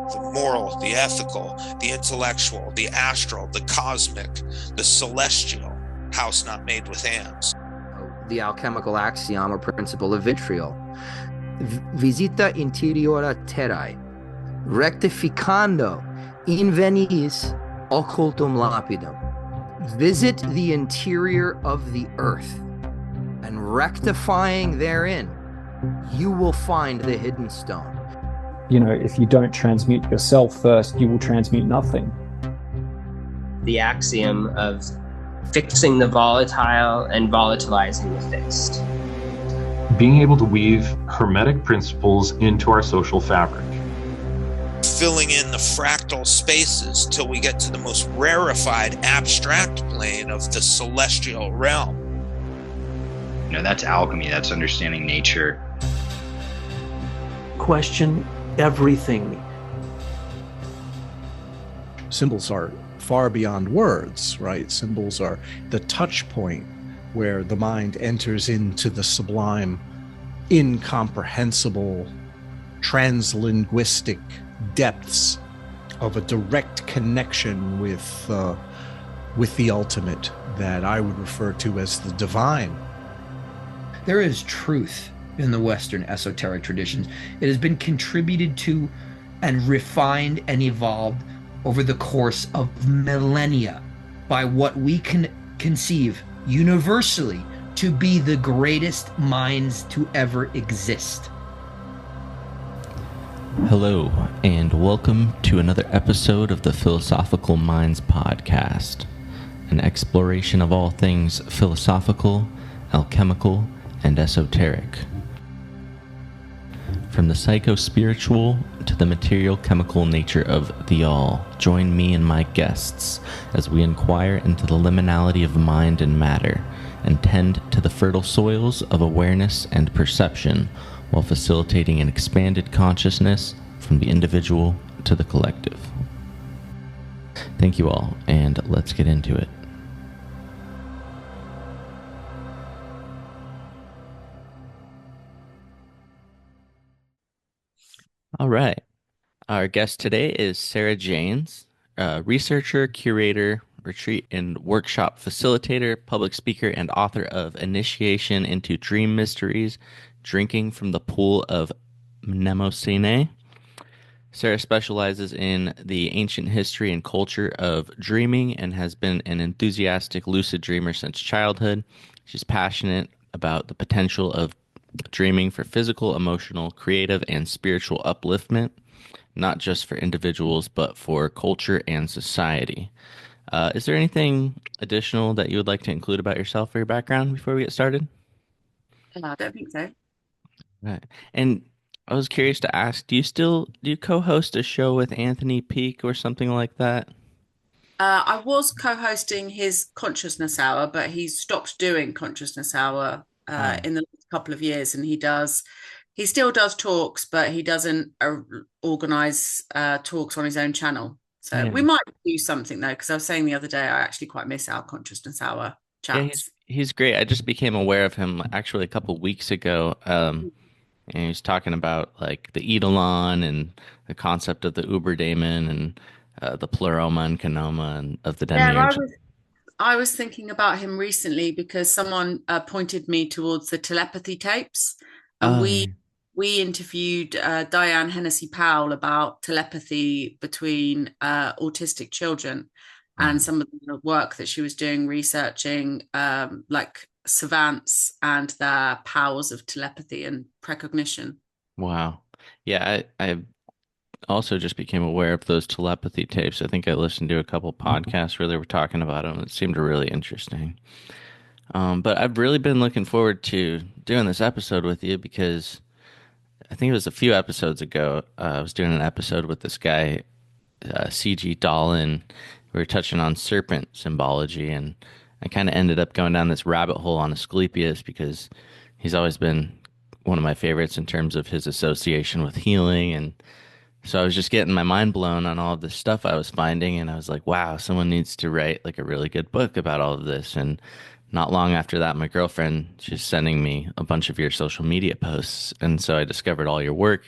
the moral, the ethical, the intellectual, the astral, the cosmic, the celestial, house not made with hands. The alchemical axiom or principle of vitriol. Visita interiora terrae, rectificando inveniis occultum lapidum. Visit the interior of the earth, and rectifying therein, you will find the hidden stone. You know, if you don't transmute yourself first, you will transmute nothing. The axiom of fixing the volatile and volatilizing the fixed. Being able to weave hermetic principles into our social fabric. Filling in the fractal spaces till we get to the most rarefied abstract plane of the celestial realm. You know, that's alchemy, that's understanding nature. Question everything. Symbols are far beyond words, right? Symbols are the touch point where the mind enters into the sublime, incomprehensible, translinguistic depths of a direct connection with the ultimate that I would refer to as the divine. There is truth in the Western esoteric traditions. It has been contributed to and refined and evolved over the course of millennia by what we can conceive universally to be the greatest minds to ever exist. Hello, and welcome to another episode of the Philosophical Minds Podcast, an exploration of all things philosophical, alchemical, and esoteric. From the psycho-spiritual to the material-chemical nature of the all, join me and my guests as we inquire into the liminality of mind and matter and tend to the fertile soils of awareness and perception while facilitating an expanded consciousness from the individual to the collective. Thank you all, and let's get into it. All right. Our guest today is Sarah Janes, researcher, curator, retreat and workshop facilitator, public speaker, and author of Initiation into Dream Mysteries, Drinking from the Pool of Mnemosyne. Sarah specializes in the ancient history and culture of dreaming and has been an enthusiastic lucid dreamer since childhood. She's passionate about the potential of dreaming for physical, emotional, creative, and spiritual upliftment, not just for individuals, but for culture and society. Is there anything additional that you would like to include about yourself or your background before we get started? I don't think so. Right. And I was curious to ask, do you co-host a show with Anthony Peake or something like that? I was co-hosting his Consciousness Hour, but he's stopped doing Consciousness Hour in the last couple of years, and he still does talks, but he doesn't organize talks on his own channel. So we might do something though, because I was saying the other day I actually quite miss our Consciousness Hour chats. Yeah, he's great. I just became aware of him actually a couple weeks ago. And he was talking about like the Eidolon and the concept of the Uberdaemon and the Pleroma and Canoma and of the Demiurge. Yeah, I was thinking about him recently because someone pointed me towards the telepathy tapes, and we interviewed Diane Hennessy Powell about telepathy between autistic children and some of the work that she was doing researching like savants and their powers of telepathy and precognition. Wow. Yeah, I also just became aware of those telepathy tapes. I think I listened to a couple podcasts where they were talking about them. It seemed really interesting. But I've really been looking forward to doing this episode with you because I think it was a few episodes ago. I was doing an episode with this guy, C.G. Dolan. We were touching on serpent symbology, and I kind of ended up going down this rabbit hole on Asclepius because he's always been one of my favorites in terms of his association with healing. And so I was just getting my mind blown on all of this stuff I was finding, and I was like, wow, someone needs to write like a really good book about all of this. And not long after that, my girlfriend, she's sending me a bunch of your social media posts, and so I discovered all your work,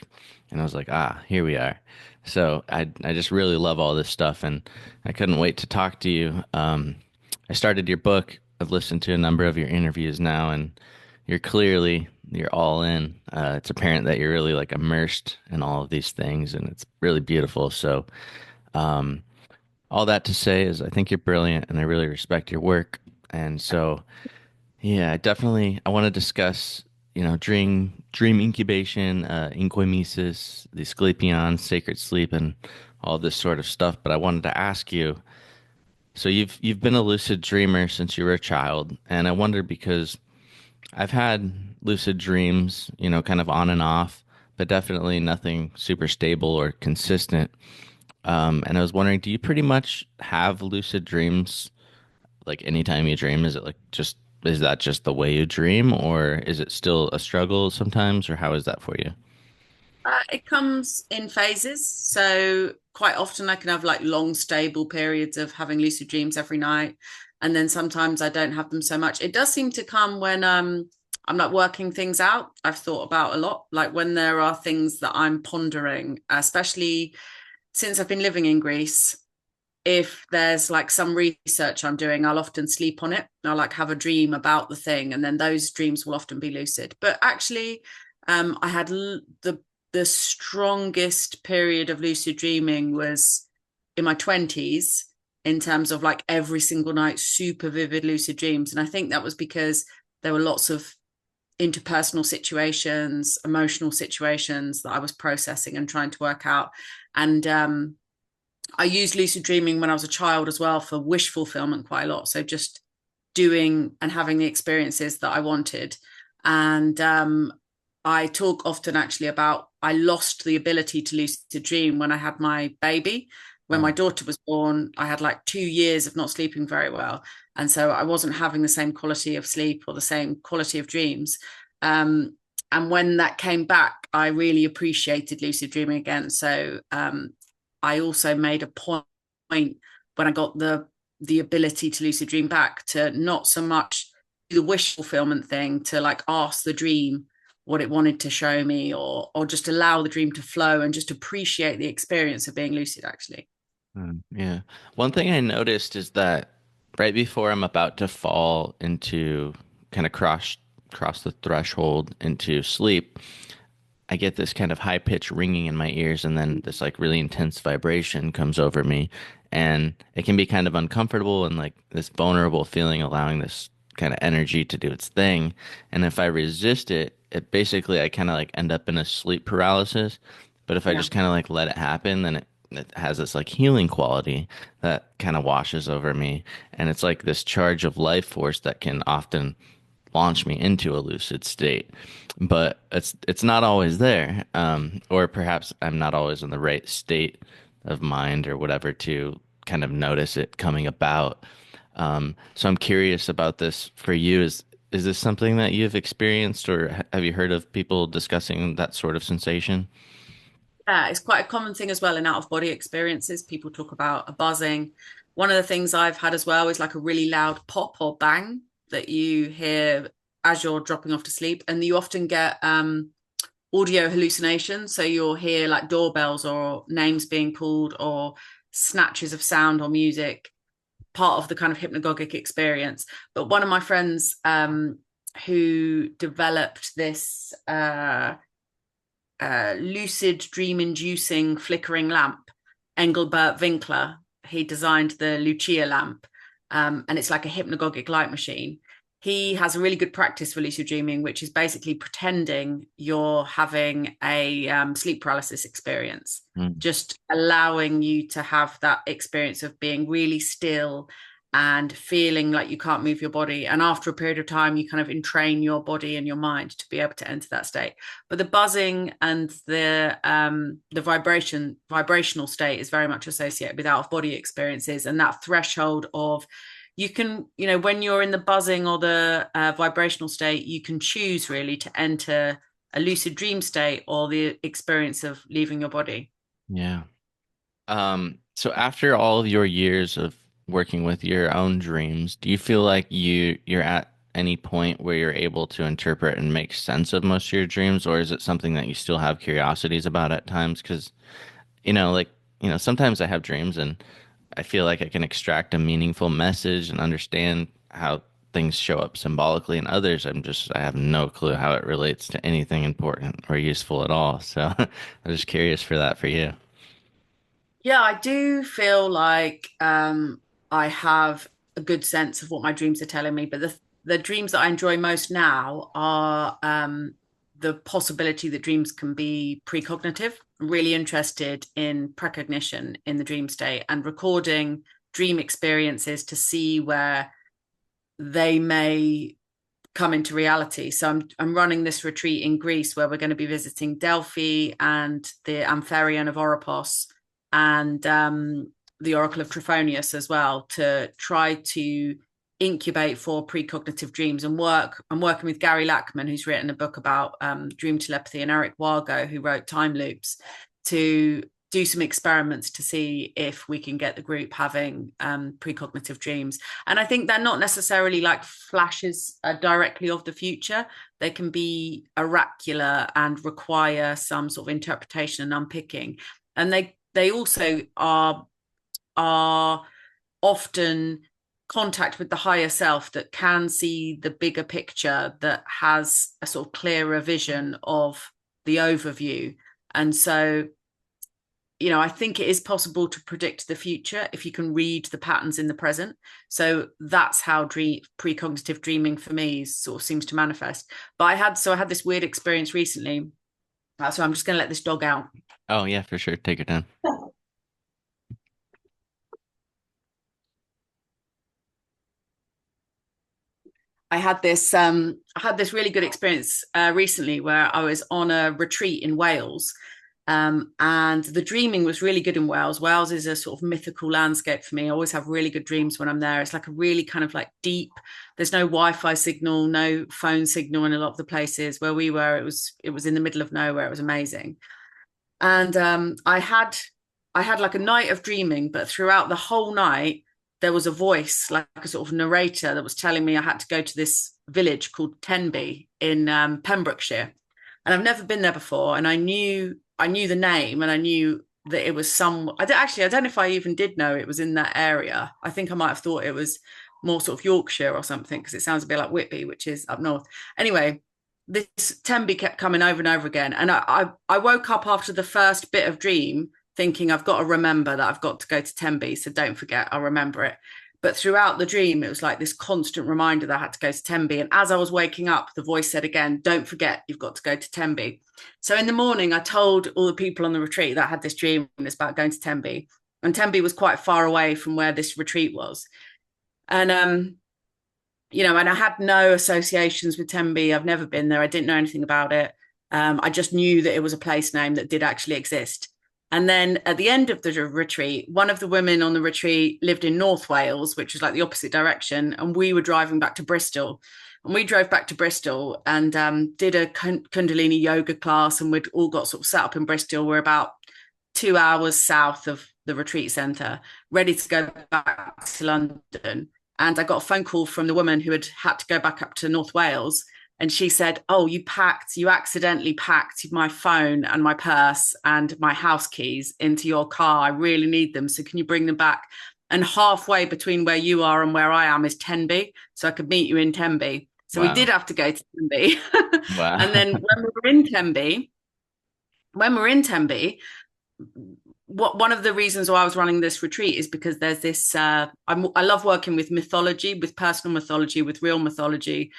And I was like, here we are. So I just really love all this stuff, and I couldn't wait to talk to you. I started your book. I've listened to a number of your interviews now, and you're all in. It's apparent that you're really like immersed in all of these things, and it's really beautiful. So, um, all that to say is I think you're brilliant, and I really respect your work. And so, yeah, definitely. I want to discuss, dream incubation, Enkoimesis, the Asclepieion, sacred sleep, and all this sort of stuff. But I wanted to ask you, so you've been a lucid dreamer since you were a child, and I wonder because I've had lucid dreams, kind of on and off, but definitely nothing super stable or consistent. And I was wondering, do you pretty much have lucid dreams like anytime you dream? Is that just the way you dream, or is it still a struggle sometimes, or how is that for you? It comes in phases. So quite often I can have like long, stable periods of having lucid dreams every night. And then sometimes I don't have them so much. It does seem to come when I'm like working things out. I've thought about a lot, like when there are things that I'm pondering, especially since I've been living in Greece. If there's like some research I'm doing, I'll often sleep on it. I'll like have a dream about the thing, and then those dreams will often be lucid. But actually, I had the strongest period of lucid dreaming was in my 20s, in terms of like every single night, super vivid lucid dreams. And I think that was because there were lots of interpersonal situations, emotional situations that I was processing and trying to work out. And I used lucid dreaming when I was a child as well for wish fulfillment quite a lot. So just doing and having the experiences that I wanted. And I talk often actually about I lost the ability to lucid dream when I had my baby. When my daughter was born, I had like 2 years of not sleeping very well. And so I wasn't having the same quality of sleep or the same quality of dreams. And when that came back, I really appreciated lucid dreaming again. So I also made a point when I got the ability to lucid dream back to not so much do the wish fulfillment thing, to like ask the dream what it wanted to show me, or just allow the dream to flow and just appreciate the experience of being lucid actually. Yeah. One thing I noticed is that right before I'm about to fall into kind of cross the threshold into sleep, I get this kind of high pitched ringing in my ears, and then this like really intense vibration comes over me, and it can be kind of uncomfortable and like this vulnerable feeling, allowing this kind of energy to do its thing. And if I resist it, it basically I kind of like end up in a sleep paralysis. But if I just kind of like let it happen, then it has this like healing quality that kind of washes over me, and it's like this charge of life force that can often launch me into a lucid state. But it's not always there, or perhaps I'm not always in the right state of mind or whatever to kind of notice it coming about. So I'm curious about this for you. Is this something that you've experienced, or have you heard of people discussing that sort of sensation? Yeah, it's quite a common thing as well in out of body experiences. People talk about a buzzing. One of the things I've had as well is like a really loud pop or bang that you hear as you're dropping off to sleep. And you often get audio hallucinations. So you'll hear like doorbells or names being called or snatches of sound or music, part of the kind of hypnagogic experience. But one of my friends who developed this lucid dream inducing flickering lamp, Engelbert Winkler, he designed the Lucia lamp, and it's like a hypnagogic light machine. He has a really good practice for lucid dreaming, which is basically pretending you're having a sleep paralysis experience, just allowing you to have that experience of being really still and feeling like you can't move your body. And after a period of time, you kind of entrain your body and your mind to be able to enter that state. But the buzzing and the vibrational state is very much associated with out of body experiences, and that threshold of you can, when you're in the buzzing or the vibrational state, you can choose really to enter a lucid dream state or the experience of leaving your body. Yeah. So after all of your years of working with your own dreams, do you feel like you're at any point where you're able to interpret and make sense of most of your dreams, or is it something that you still have curiosities about at times? Because, like, sometimes I have dreams and I feel like I can extract a meaningful message and understand how things show up symbolically, and others I have no clue how it relates to anything important or useful at all. So I'm just curious for that for you. Yeah, I do feel like I have a good sense of what my dreams are telling me, but the dreams that I enjoy most now are the possibility that dreams can be precognitive. I'm really interested in precognition in the dream state and recording dream experiences to see where they may come into reality. So I'm running this retreat in Greece where we're going to be visiting Delphi and the Ampharion of Oropos and the Oracle of Trophonius as well, to try to incubate for precognitive dreams and work. I'm working with Gary Lachman, who's written a book about dream telepathy, and Eric Wargo, who wrote Time Loops, to do some experiments to see if we can get the group having precognitive dreams. And I think they're not necessarily like flashes directly of the future. They can be oracular and require some sort of interpretation and unpicking. And they also are often contact with the higher self that can see the bigger picture, that has a sort of clearer vision of the overview. And so, I think it is possible to predict the future if you can read the patterns in the present. So that's how precognitive dreaming for me sort of seems to manifest. But I had this weird experience recently. So I'm just going to let this dog out. Oh yeah, for sure. Take it down. I had this really good experience recently where I was on a retreat in Wales. And the dreaming was really good in Wales. Wales is a sort of mythical landscape for me. I always have really good dreams when I'm there. It's like a really kind of like deep, there's no Wi-Fi signal, no phone signal in a lot of the places. Where we were, it was in the middle of nowhere. It was amazing. And I had like a night of dreaming, but throughout the whole night, there was a voice, like a sort of narrator, that was telling me I had to go to this village called Tenby in Pembrokeshire. And I've never been there before. And I knew the name, and I knew that it was I don't know if I even did know it was in that area. I think I might have thought it was more sort of Yorkshire or something, because it sounds a bit like Whitby, which is up north. Anyway, this Tenby kept coming over and over again. And I woke up after the first bit of dream thinking, I've got to remember that I've got to go to Tenby. So don't forget, I'll remember it. But throughout the dream, it was like this constant reminder that I had to go to Tenby. And as I was waking up, the voice said again, don't forget, you've got to go to Tenby. So in the morning, I told all the people on the retreat that I had this dream and it's about going to Tenby. And Tenby was quite far away from where this retreat was. And, and I had no associations with Tenby. I've never been there. I didn't know anything about it. I just knew that it was a place name that did actually exist. And then at the end of the retreat, one of the women on the retreat lived in North Wales, which was like the opposite direction. And we were driving back to Bristol. And we drove back to Bristol and did a Kundalini yoga class. And we'd all got sort of set up in Bristol. We're about 2 hours south of the retreat centre, ready to go back to London. And I got a phone call from the woman who had to go back up to North Wales. And she said, oh, you accidentally packed my phone and my purse and my house keys into your car. I really need them. So can you bring them back? And halfway between where you are and where I am is Tenby. So I could meet you in Tenby. So wow. We did have to go to Tenby. Wow. And then when we were in Tenby, one of the reasons why I was running this retreat is because there's this, I love working with mythology, with personal mythology, with real mythology,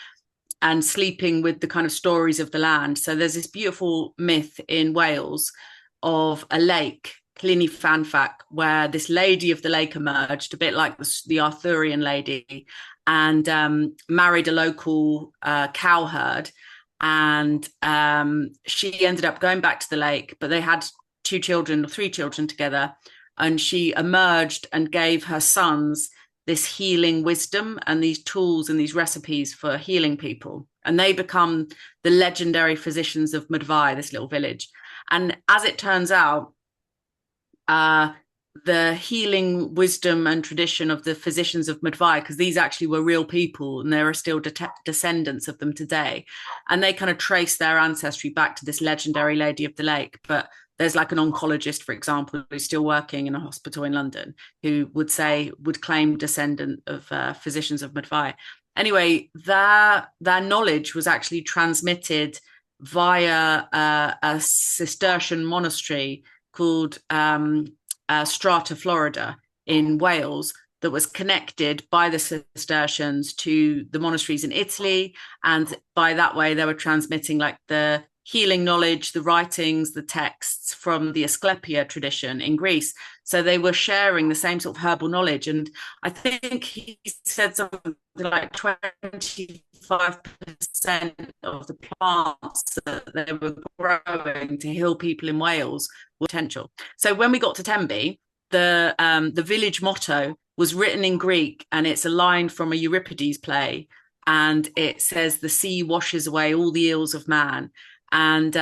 and sleeping with the kind of stories of the land. So there's this beautiful myth in Wales of a lake, Llyn Fanfach, where this lady of the lake emerged, a bit like the Arthurian lady, and married a local cowherd. And she ended up going back to the lake, but they had 2 children or 3 children together. And she emerged and gave her sons this healing wisdom and these tools and these recipes for healing people. And they become the legendary physicians of Madvai, this little village. And as it turns out, the healing wisdom and tradition of the physicians of Madvai, because these actually were real people and there are still descendants of them today. And they kind of trace their ancestry back to this legendary Lady of the Lake. But there's like an oncologist, for example, who's still working in a hospital in London, who would claim descendant of physicians of Madvai. Anyway, their knowledge was actually transmitted via a Cistercian monastery called Strata, Florida, in Wales, that was connected by the Cistercians to the monasteries in Italy. And by that way, they were transmitting like the healing knowledge, the writings, the texts from the Asclepieion tradition in Greece. So they were sharing the same sort of herbal knowledge. And I think he said something like 25% of the plants that they were growing to heal people in Wales were potential. So when we got to Tenby, the village motto was written in Greek, and it's a line from a Euripides play. And it says, "The sea washes away all the ills of man." And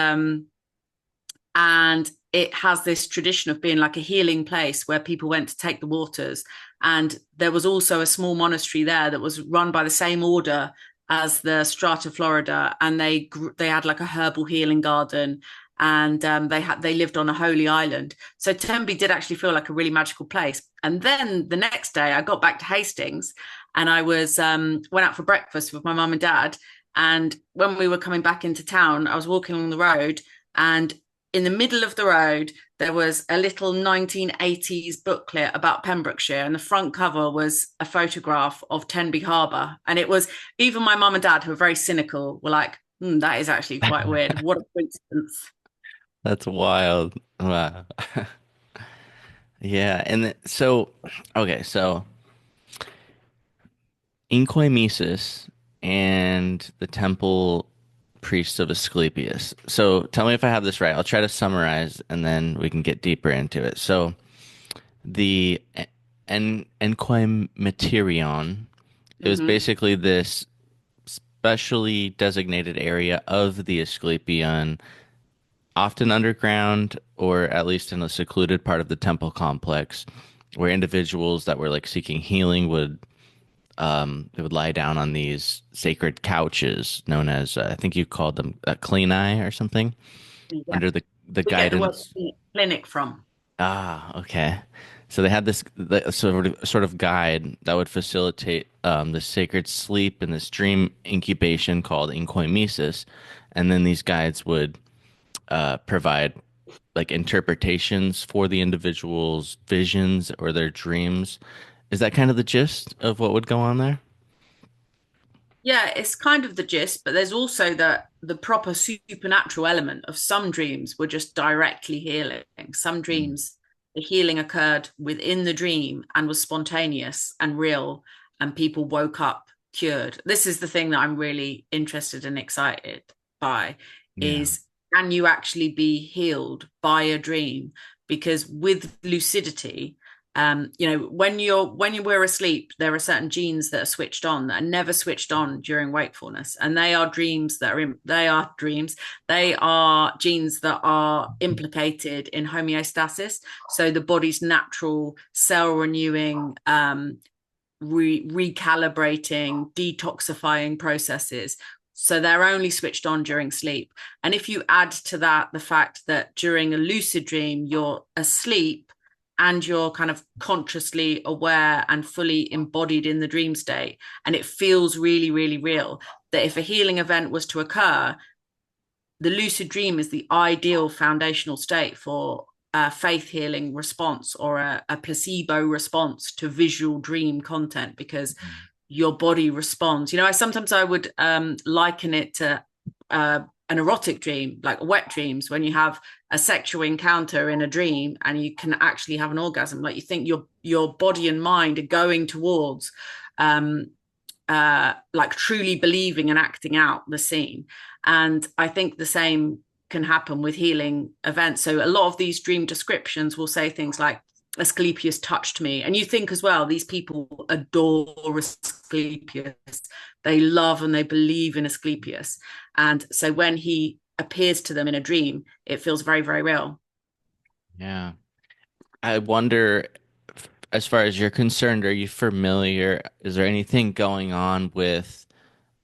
it has this tradition of being like a healing place where people went to take the waters. And there was also a small monastery there that was run by the same order as the Strata, Florida, and they had like a herbal healing garden, and they lived on a holy island. So Tenby did actually feel like a really magical place. And then the next day, I got back to Hastings, and I was went out for breakfast with my mum and dad. And when we were coming back into town, I was walking along the road, and in the middle of the road, there was a little 1980s booklet about Pembrokeshire, and the front cover was a photograph of Tenby Harbour. And it was, even my mum and dad, who were very cynical, were like, that is actually quite weird. What a coincidence. That's wild. Wow. Yeah. And so Enkoimesis and the temple priests of Asclepius. So tell me if I have this right. I'll try to summarize and then we can get deeper into it. So the Enkoimeterion, it was basically this specially designated area of the Asclepeion, often underground or at least in a secluded part of the temple complex, where individuals that were like seeking healing would they would lie down on these sacred couches known as I think you called them clini or something, under the guidance. Get the clinic from. Okay. So they had this sort of guide that would facilitate the sacred sleep and this dream incubation called Enkoimesis, and then these guides would provide like interpretations for the individual's visions or their dreams. Is that kind of the gist of what would go on there? Yeah, it's kind of the gist, but there's also the proper supernatural element of some dreams were just directly healing. Some dreams, the healing occurred within the dream and was spontaneous and real, and people woke up cured. This is the thing that I'm really interested and excited by, is can you actually be healed by a dream? Because with lucidity, when we're asleep, there are certain genes that are switched on that are never switched on during wakefulness, and they are genes that are implicated in homeostasis, so the body's natural cell renewing, recalibrating, detoxifying processes. So they're only switched on during sleep. And if you add to that the fact that during a lucid dream you're asleep and you're kind of consciously aware and fully embodied in the dream state, and it feels really, really real, that if a healing event was to occur, the lucid dream is the ideal foundational state for a faith healing response or a placebo response to visual dream content, because your body responds. I would liken it to an erotic dream, like wet dreams, when you have a sexual encounter in a dream and you can actually have an orgasm. Like, you think your body and mind are going towards like truly believing and acting out the scene. And I think the same can happen with healing events. So a lot of these dream descriptions will say things like, Asclepius touched me. And you think as well, these people adore Asclepius. They love and they believe in Asclepius. And so when he appears to them in a dream, it feels very, very real. Yeah. I wonder, as far as you're concerned, are you familiar? Is there anything going on with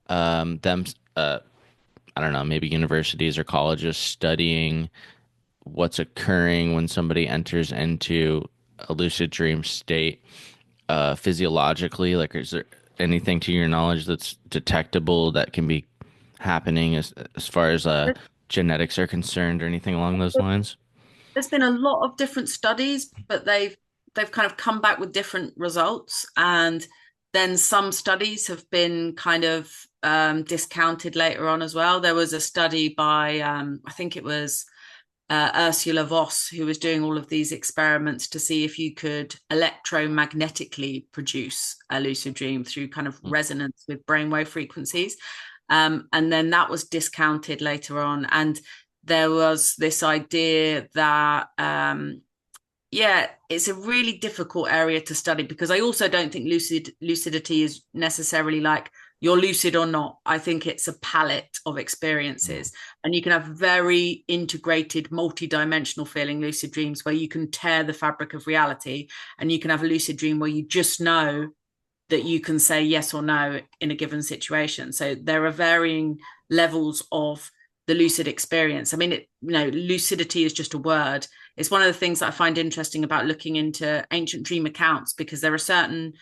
them? I don't know, maybe universities or colleges studying what's occurring when somebody enters into a lucid dream state physiologically? Like, is there anything to your knowledge that's detectable that can be happening as far as genetics are concerned or anything along those lines? There's been a lot of different studies, but they've kind of come back with different results. And then some studies have been kind of discounted later on as well. There was a study by I think it was Ursula Voss, who was doing all of these experiments to see if you could electromagnetically produce a lucid dream through kind of resonance with brainwave frequencies. And then that was discounted later on. And there was this idea that, it's a really difficult area to study, because I also don't think lucidity is necessarily like you're lucid or not. I think it's a palette of experiences, and you can have very integrated, multi-dimensional feeling lucid dreams where you can tear the fabric of reality, and you can have a lucid dream where you just know that you can say yes or no in a given situation. So there are varying levels of the lucid experience. I mean, lucidity is just a word. It's one of the things that I find interesting about looking into ancient dream accounts, because there are certain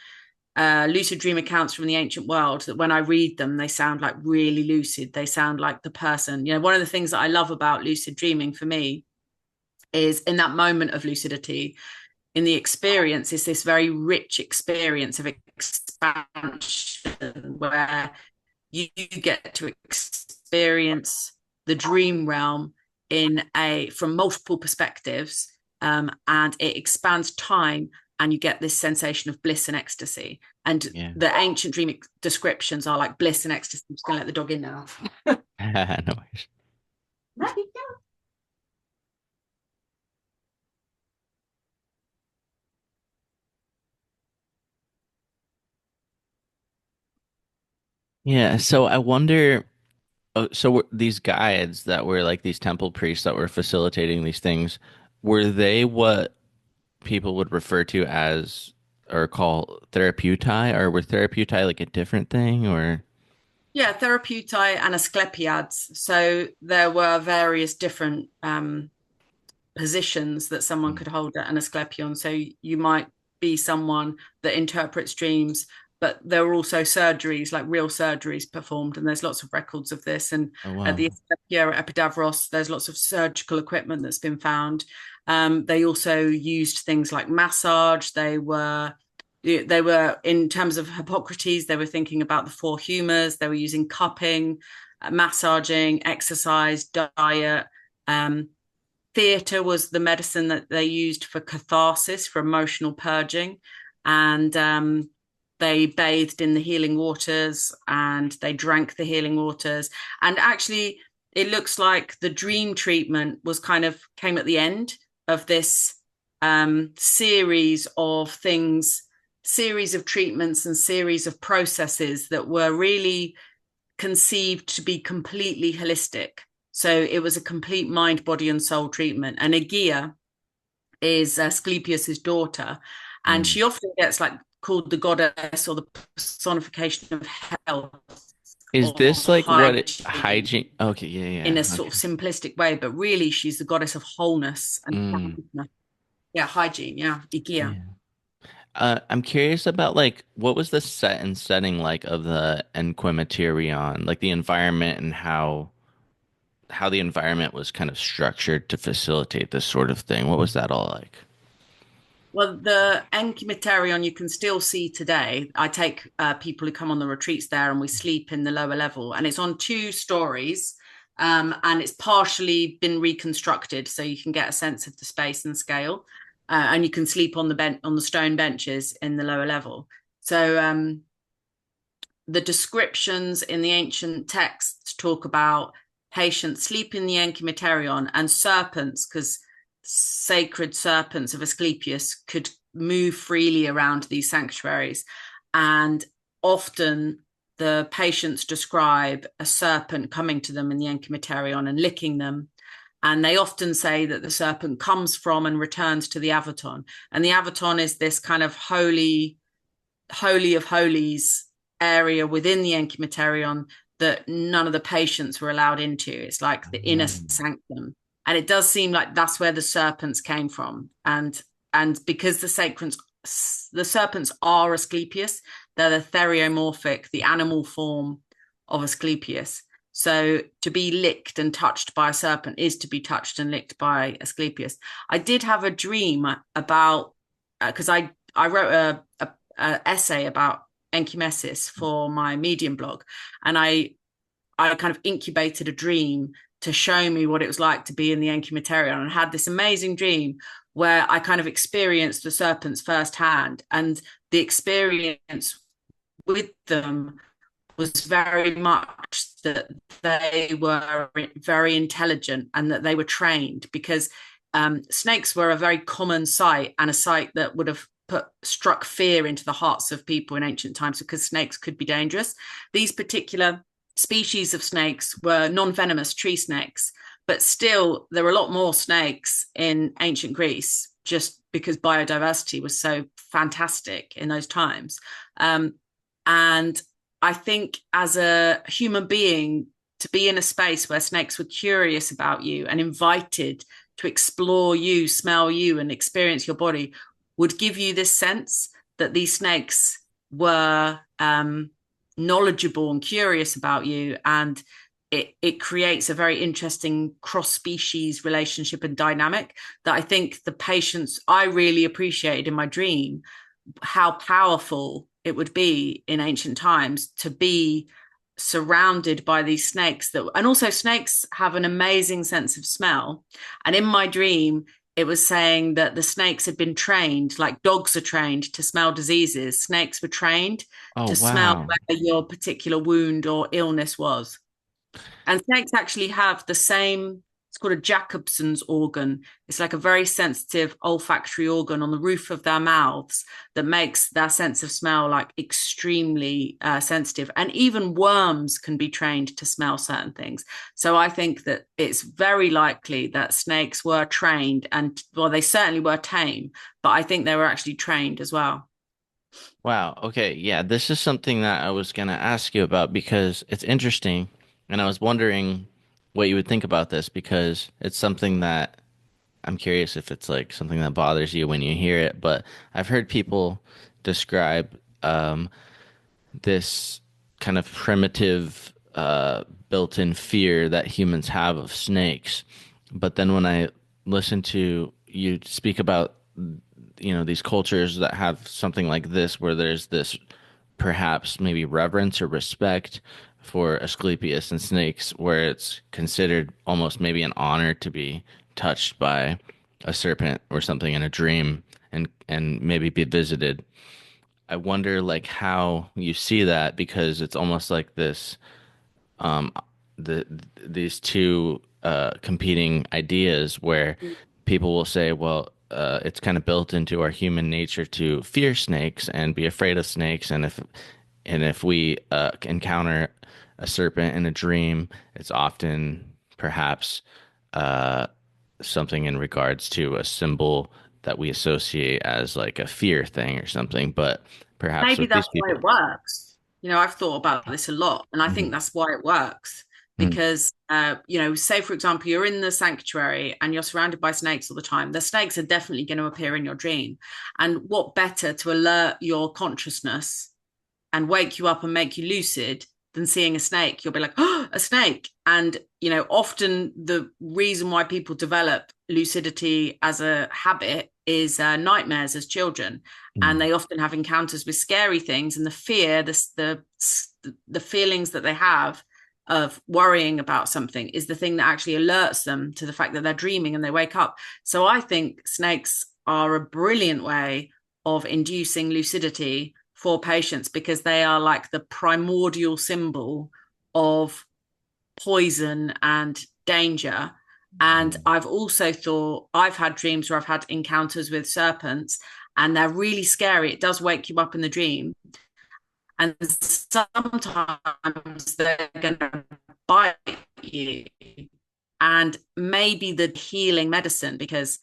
lucid dream accounts from the ancient world that when I read them, they sound like really lucid. They sound like the person. One of the things that I love about lucid dreaming for me is in that moment of lucidity, in the experience, is this very rich experience of expansion where you get to experience the dream realm from multiple perspectives, and it expands time, and you get this sensation of bliss and ecstasy. And the ancient dream descriptions are like bliss and ecstasy. I'm just gonna let the dog in now. No worries. Yeah, so I wonder. These guides that were like these temple priests that were facilitating these things, were they what people would refer to as or call therapeutai, or were therapeutai like a different thing, or? Yeah, therapeutai and Asclepiads. So there were various different positions that someone could hold at an Asclepeion. So you might be someone that interprets dreams, but there were also surgeries, like real surgeries performed, and there's lots of records of this. And at the Asclepieion at Epidavros, there's lots of surgical equipment that's been found. They also used things like massage. They were, in terms of Hippocrates, they were thinking about the four humors. They were using cupping, massaging, exercise, diet. Theatre was the medicine that they used for catharsis, for emotional purging. And they bathed in the healing waters, and they drank the healing waters. And actually, it looks like the dream treatment was came at the end of this series of things, series of treatments and series of processes that were really conceived to be completely holistic. So it was a complete mind, body, and soul treatment. And Aegea is Asclepius's daughter, and she often gets called the goddess or the personification of health. Is this like hygiene? Okay, yeah. In a sort of simplistic way, but really she's the goddess of wholeness and hygiene. Yeah, Aegea. Yeah. I'm curious about what was the set and setting like of the Enkoimeterion, like the environment and how the environment was kind of structured to facilitate this sort of thing. What was that all like? Well, the Enkoimeterion you can still see today. I take people who come on the retreats there, and we sleep in the lower level, and it's on 2 stories, and it's partially been reconstructed, so you can get a sense of the space and scale, and you can sleep on the stone benches in the lower level. So the descriptions in the ancient texts talk about patients sleep in the Enkoimeterion, and serpents, because sacred serpents of Asclepius could move freely around these sanctuaries, and often the patients describe a serpent coming to them in the Enkoimeterion and licking them, And they often say that the serpent comes from and returns to the Avaton. And the Avaton is this kind of holy of holies area within the Enkoimeterion that none of the patients were allowed into. It's like the inner sanctum. And it does seem like that's where the serpents came from. And because the serpents are Asclepius, they're the theriomorphic, the animal form of Asclepius. So to be licked and touched by a serpent is to be touched and licked by Asclepius. I did have a dream about, because I wrote a essay about Enkoimesis for my Medium blog, and I kind of incubated a dream to show me what it was like to be in the Enkoimeterion, and had this amazing dream where I kind of experienced the serpents firsthand, and the experience with them was very much that they were very intelligent and that they were trained, because snakes were a very common sight, and a sight that would have struck fear into the hearts of people in ancient times, because snakes could be dangerous. These particular species of snakes were non-venomous tree snakes, but still there were a lot more snakes in ancient Greece, just because biodiversity was so fantastic in those times. And I think as a human being, to be in a space where snakes were curious about you and invited to explore you, smell you, and experience your body would give you this sense that these snakes were knowledgeable and curious about you. And it creates a very interesting cross-species relationship and dynamic that I think the patients, I really appreciated in my dream, how powerful it would be in ancient times to be surrounded by these snakes and also snakes have an amazing sense of smell. And in my dream, it was saying that the snakes had been trained, like dogs are trained to smell diseases. Snakes were trained to smell where your particular wound or illness was. And snakes actually have the same, it's called a Jacobson's organ. It's like a very sensitive olfactory organ on the roof of their mouths that makes their sense of smell like extremely sensitive. And even worms can be trained to smell certain things. So I think that it's very likely that snakes were trained, and well, they certainly were tame, but I think they were actually trained as well. Wow. Okay. Yeah, this is something that I was going to ask you about because it's interesting. And I was wondering what you would think about this, because it's something that I'm curious if it's like something that bothers you when you hear it. But I've heard people describe this kind of primitive built-in fear that humans have of snakes. But then when I listen to you speak about, these cultures that have something like this, where there's this perhaps maybe reverence or respect for Asclepius and snakes, where it's considered almost maybe an honor to be touched by a serpent or something in a dream and maybe be visited. I wonder like how you see that, because it's almost like this these two competing ideas where people will say, well, it's kind of built into our human nature to fear snakes and be afraid of snakes, and if we encounter a serpent in a dream, it's often perhaps something in regards to a symbol that we associate as like a fear thing or something. But perhaps maybe that's why it works. I've thought about this a lot, and I think that's why it works. Because, say, for example, you're in the sanctuary and you're surrounded by snakes all the time. The snakes are definitely going to appear in your dream. And what better to alert your consciousness and wake you up and make you lucid than seeing a snake? You'll be like, oh, a snake. And, often the reason why people develop lucidity as a habit is nightmares as children. And they often have encounters with scary things, and the fear, the feelings that they have of worrying about something is the thing that actually alerts them to the fact that they're dreaming and they wake up. So I think snakes are a brilliant way of inducing lucidity for patients, because they are like the primordial symbol of poison and danger. And I've also thought, I've had dreams where I've had encounters with serpents and they're really scary. It does wake you up in the dream. And sometimes they're going to bite you. and maybe the healing medicine, because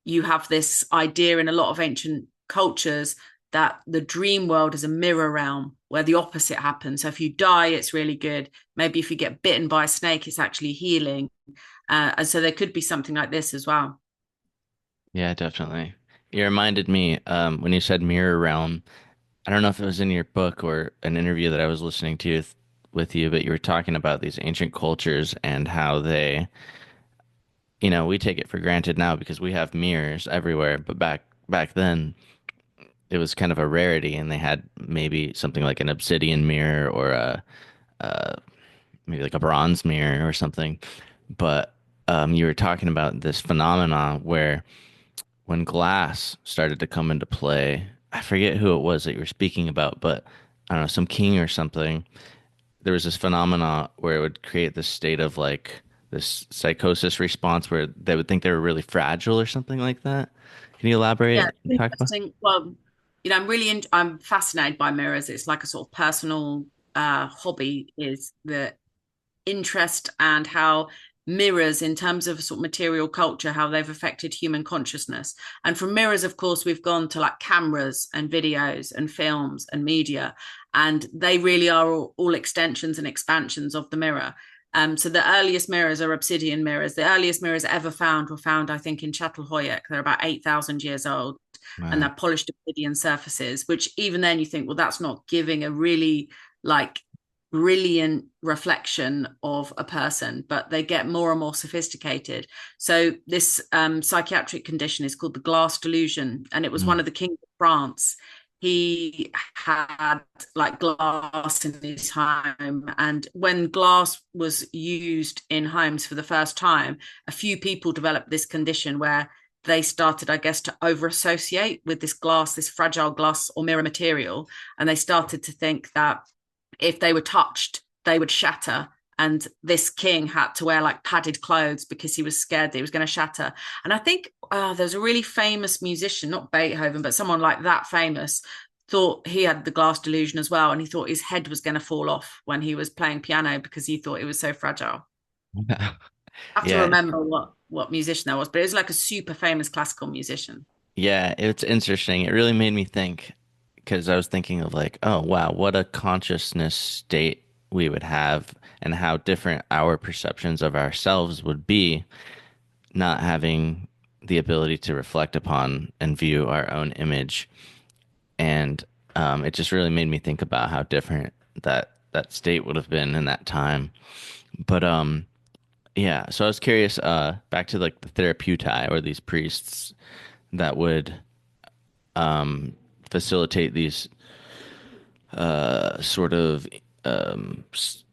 you have this idea in a lot of ancient cultures that the dream world is a mirror realm where the opposite happens. So if you die, it's really good. Maybe if you get bitten by a snake, it's actually healing. And so there could be something like this as well. Yeah, definitely. You reminded me when you said mirror realm. I don't know if it was in your book or an interview that I was listening to with you, but you were talking about these ancient cultures and how they, we take it for granted now because we have mirrors everywhere, but back then it was kind of a rarity, and they had maybe something like an obsidian mirror or a maybe like a bronze mirror or something. But you were talking about this phenomenon where when glass started to come into play, I forget who it was that you were speaking about, but I don't know, some king or something. There was this phenomena where it would create this state of like this psychosis response where they would think they were really fragile or something like that. Can you elaborate Yeah, and talk about? interesting. Well, I'm fascinated by mirrors. It's like a sort of personal hobby, is the interest and how mirrors, in terms of sort of material culture, how they've affected human consciousness. And from mirrors, of course, we've gone to like cameras and videos and films and media, and they really are all extensions and expansions of the mirror. So the earliest mirrors are obsidian mirrors. The earliest mirrors ever found were found, I think, in Çatalhöyük. They're about 8,000 years old, and they're Wow. polished obsidian surfaces, which even then you think, well, that's not giving a really like brilliant reflection of a person, but they get more and more sophisticated. So this psychiatric condition is called the glass delusion, and it was one Mm. of the kings of France. He had like glass in his home, and when glass was used in homes for the first time, a few people developed this condition where they started, I guess, to over associate with this glass, this fragile glass or mirror material, and they started to think that if they were touched, they would shatter. And this king had to wear like padded clothes because he was scared that he was going to shatter. And I think there's a really famous musician, not Beethoven, but someone like that famous, thought he had the glass delusion as well. And he thought his head was going to fall off when he was playing piano because he thought it was so fragile. I have to Yeah, remember what musician that was, but it was like a super famous classical musician. yeah, it's interesting. It really made me think because I was thinking of like, oh wow, what a consciousness state we would have and how different our perceptions of ourselves would be not having the ability to reflect upon and view our own image. And it just really made me think about how different that state would have been in that time. But yeah, so I was curious, back to like the therapeutai or these priests that would facilitate these sort of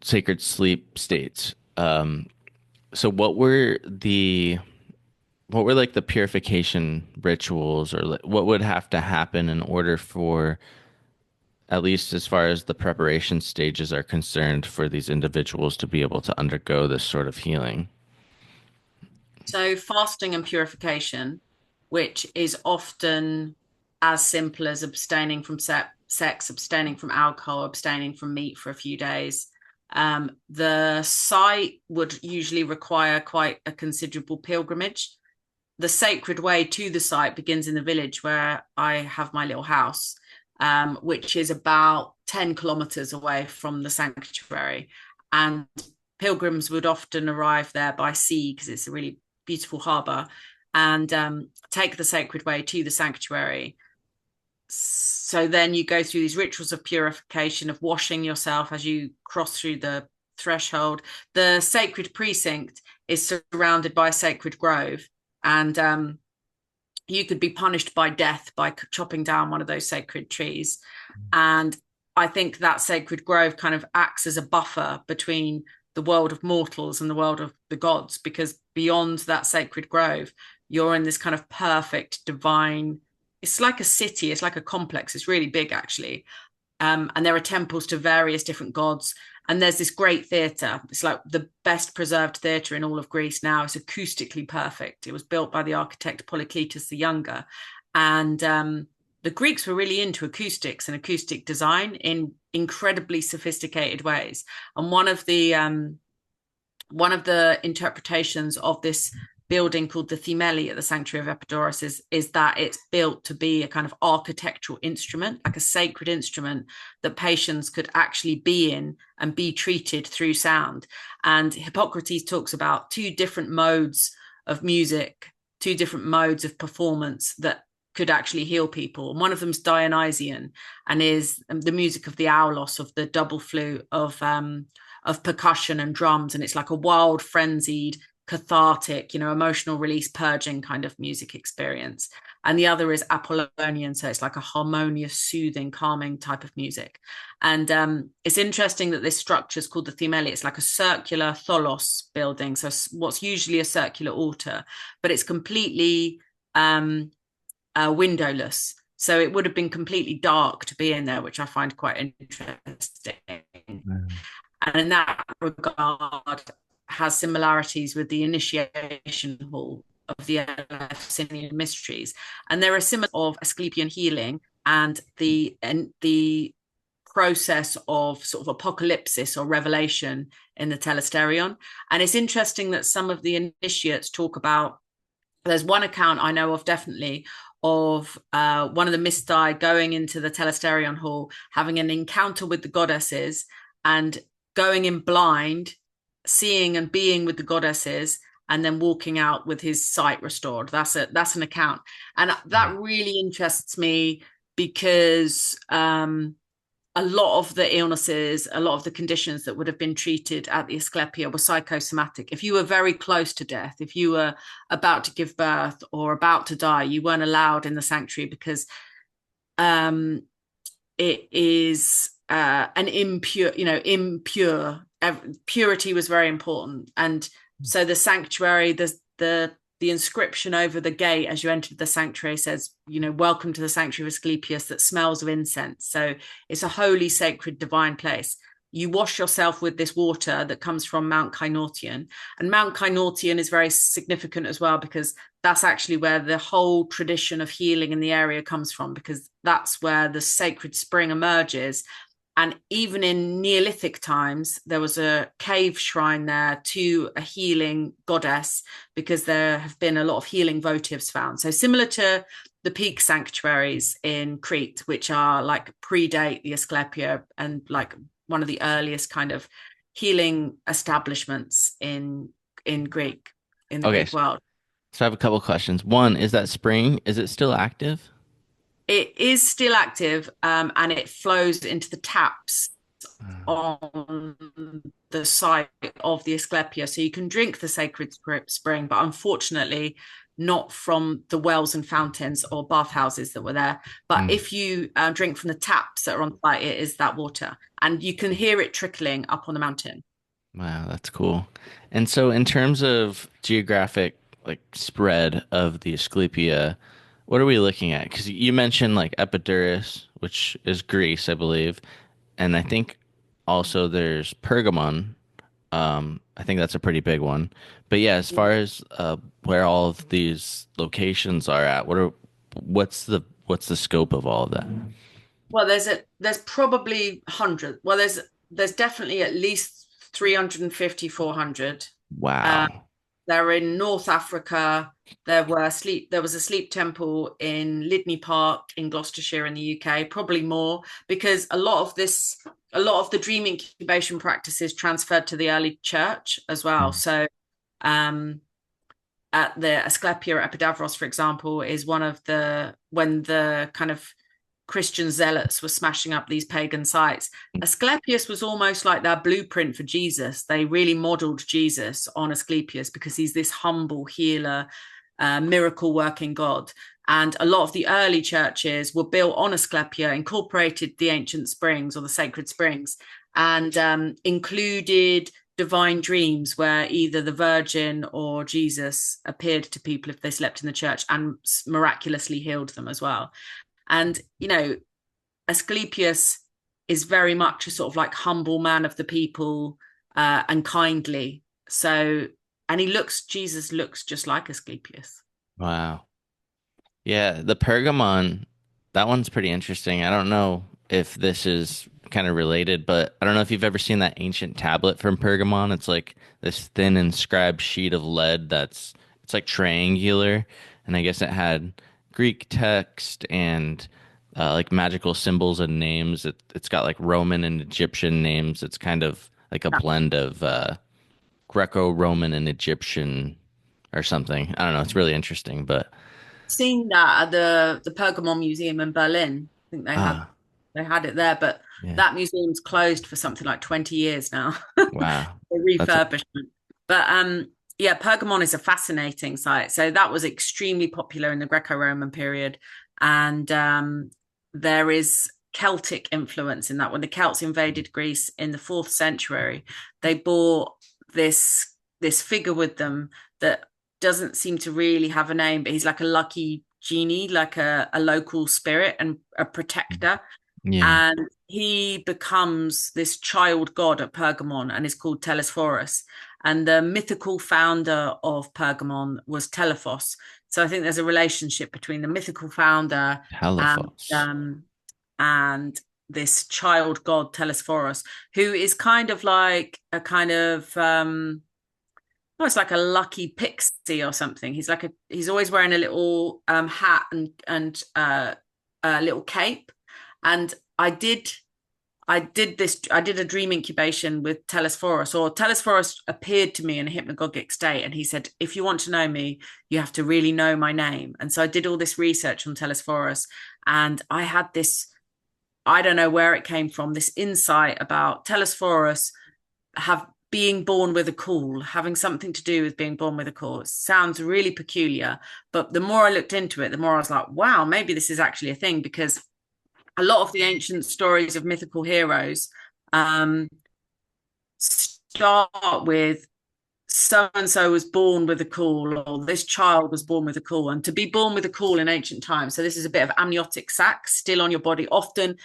sacred sleep states. So what were like the purification rituals, or like, what would have to happen in order for, at least as far as the preparation stages are concerned, for these individuals to be able to undergo this sort of healing? So fasting and purification, which is often as simple as abstaining from sex, abstaining from alcohol, abstaining from meat for a few days. The site would usually require quite a considerable pilgrimage. The sacred way to the site begins in the village where I have my little house, which is about 10 kilometers away from the sanctuary. And pilgrims would often arrive there by sea because it's a really beautiful harbour, and take the sacred way to the sanctuary. So then you go through these rituals of purification, of washing yourself as you cross through the threshold. The sacred precinct is surrounded by a sacred grove, and you could be punished by death by chopping down one of those sacred trees. And I think that sacred grove kind of acts as a buffer between the world of mortals and the world of the gods, because beyond that sacred grove, you're in this kind of perfect divine, it's like a city, it's like a complex, it's really big actually. And there are temples to various different gods. And there's this great theatre. It's like the best preserved theatre in all of Greece now. It's acoustically perfect. It was built by the architect Polykleitos the Younger. And the Greeks were really into acoustics and acoustic design in incredibly sophisticated ways. And one of the one of the interpretations of this building called the Themeli at the Sanctuary of Epidaurus is that it's built to be a kind of architectural instrument, like a sacred instrument that patients could actually be in and be treated through sound. And Hippocrates talks about two different modes of music, two different modes of performance that could actually heal people. And one of them is Dionysian, and is the music of the aulos, of the double flute, of percussion and drums. And it's like a wild, frenzied, cathartic, emotional release, purging kind of music experience. And the other is Apollonian, so it's like a harmonious, soothing, calming type of music. And it's interesting that this structure is called the Themeli. It's like a circular tholos building, so what's usually a circular altar, but it's completely windowless. So it would have been completely dark to be in there, which I find quite interesting. And in that regard, has similarities with the initiation hall of the Eleusinian mysteries. And there are similar of Asclepieion healing and the process of sort of apocalypsis or revelation in the Telesterion. And it's interesting that some of the initiates talk about, there's one account I know of definitely of one of the Mysti going into the Telesterion hall, having an encounter with the goddesses and going in blind, seeing and being with the goddesses, and then walking out with his sight restored. That's an account. And that really interests me because a lot of the illnesses, a lot of the conditions that would have been treated at the Asclepia were psychosomatic. If you were very close to death, if you were about to give birth or about to die, you weren't allowed in the sanctuary because it is an impure. Purity was very important. And so the sanctuary, the inscription over the gate as you entered the sanctuary says, welcome to the sanctuary of Asclepius, that smells of incense. So it's a holy, sacred, divine place. You wash yourself with this water that comes from Mount Kynortion. And Mount Kynortion is very significant as well, because that's actually where the whole tradition of healing in the area comes from, because that's where the sacred spring emerges. And even in Neolithic times, there was a cave shrine there to a healing goddess, because there have been a lot of healing votives found. So similar to the peak sanctuaries in Crete, which are like predate the Asclepia and like one of the earliest kind of healing establishments in Greek, in the Greek world. So I have a couple of questions. One, is that spring, is it still active? It is still active, and it flows into the taps on the site of the Asclepia. So you can drink the sacred spring, but unfortunately not from the wells and fountains or bathhouses that were there. But if you drink from the taps that are on site, it is that water. And you can hear it trickling up on the mountain. Wow, that's cool. And so in terms of geographic spread of the Asclepia, what are we looking at? Because you mentioned Epidaurus, which is Greece, I believe, and I think also there's Pergamon. I think that's a pretty big one. But yeah, as far as where all of these locations are at, what's the scope of all of that? Well, there's probably 100. Well, there's definitely at least 350, 400. Wow. They're in North Africa. There was a sleep temple in Lydney Park in Gloucestershire in the UK, probably more, because a lot of the dream incubation practices transferred to the early church as well. So at the Asclepia at Epidavros, for example, is when the kind of Christian zealots were smashing up these pagan sites. Asclepius was almost like their blueprint for Jesus. They really modeled Jesus on Asclepius because he's this humble healer, miracle working God. And a lot of the early churches were built on Asclepia, incorporated the ancient springs or the sacred springs, and included divine dreams where either the Virgin or Jesus appeared to people if they slept in the church and miraculously healed them as well. And, Asclepius is very much a sort of humble man of the people and kindly. So, and Jesus looks just like Asclepius. Wow. Yeah, the Pergamon, that one's pretty interesting. I don't know if this is kind of related, but I don't know if you've ever seen that ancient tablet from Pergamon. It's like this thin inscribed sheet of lead it's like triangular, and I guess it had Greek text and like magical symbols and names. It's got like Roman and Egyptian names. It's kind of like a blend of Greco-Roman and Egyptian or something. I don't know. It's really interesting, but Seen that at the Pergamon Museum in Berlin. I think ah, they had it there, but yeah, that museum's closed for something like 20 years now. wow, The that's refurbishment. But yeah, Pergamon is a fascinating site. So that was extremely popular in the Greco-Roman period. And there is Celtic influence in that. When the Celts invaded Greece in the 4th century, they brought this figure with them that doesn't seem to really have a name, but he's like a lucky genie, like a local spirit and a protector. yeah, And he becomes this child god at Pergamon and is called Telesphorus. And the mythical founder of Pergamon was Telephos. So I think there's a relationship between the mythical founder Halifax. and this child god Telesphorus, who is kind of like a kind of almost like a lucky pixie or something. He's always wearing a little hat and a little cape. And I did a dream incubation with Telesphorus, or Telesphorus appeared to me in a hypnagogic state, and he said, if you want to know me, you have to really know my name. And so I did all this research on Telesphorus, and I had this, I don't know where it came from, this insight about Telesphorus being born with a call, having something to do with being born with a call. It sounds really peculiar, but the more I looked into it, the more I was like, wow, maybe this is actually a thing, because a lot of the ancient stories of mythical heroes start with so and so was born with a call, or this child was born with a call. And to be born with a call in ancient times, so this is a bit of amniotic sac still on your body, often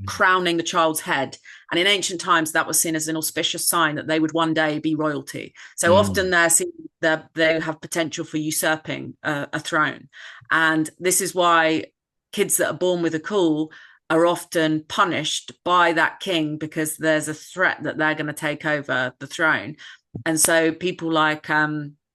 crowning the child's head. And in ancient times, that was seen as an auspicious sign that they would one day be royalty. So often they have potential for usurping a throne. And this is why kids that are born with a call are often punished by that king, because there's a threat that they're going to take over the throne. And so people like Telephos,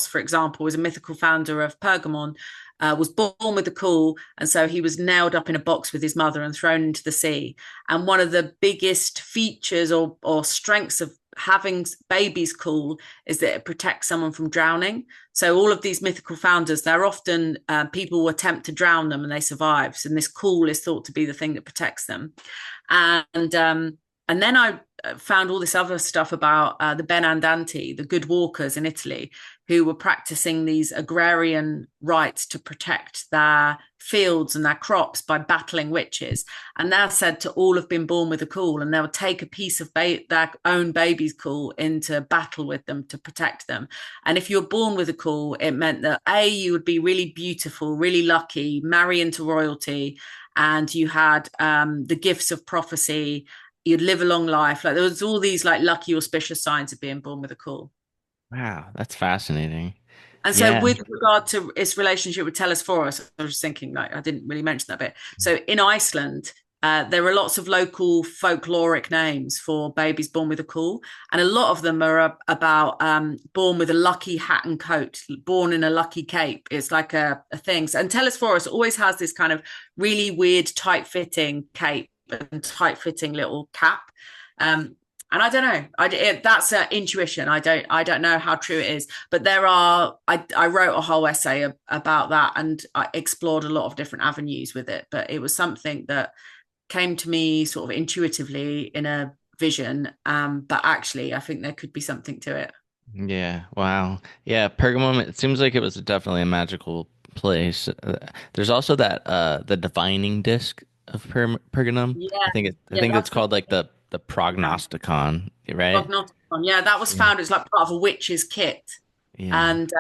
for example, was a mythical founder of Pergamon, was born with a call, and so he was nailed up in a box with his mother and thrown into the sea. And one of the biggest features or strengths of having babies cool is that it protects someone from drowning. So all of these mythical founders, they're often people will attempt to drown them and they survive. And this cool is thought to be the thing that protects them. And then I found all this other stuff about the Benandanti, the good walkers in Italy, who were practicing these agrarian rites to protect their fields and their crops by battling witches. And they're said to all have been born with a call, and they would take a piece of their own baby's call into battle with them to protect them. And if you were born with a call, it meant that you would be really beautiful, really lucky, marry into royalty, and you had the gifts of prophecy. You'd live a long life. Like there was all these like lucky auspicious signs of being born with a call. Wow, that's fascinating. And so with regard to its relationship with Telesphorus, I was just thinking, like, I didn't really mention that bit. So in Iceland, there are lots of local folkloric names for babies born with a call. And a lot of them are about born with a lucky hat and coat, born in a lucky cape. It's like a thing. And Telesphorus always has this kind of really weird, tight-fitting cape and tight-fitting little cap. And I don't know. That's intuition. I don't know how true it is. But there are. I wrote a whole essay about that, and I explored a lot of different avenues with it. But it was something that came to me sort of intuitively in a vision. But actually, I think there could be something to it. Yeah. Wow. Yeah. Pergamum. It seems like it was definitely a magical place. There's also that the divining disc of Pergamum. Yeah. I think it's called like the prognosticon, right? Prognosticon. Yeah, that was found. It's like part of a witch's kit. Yeah. And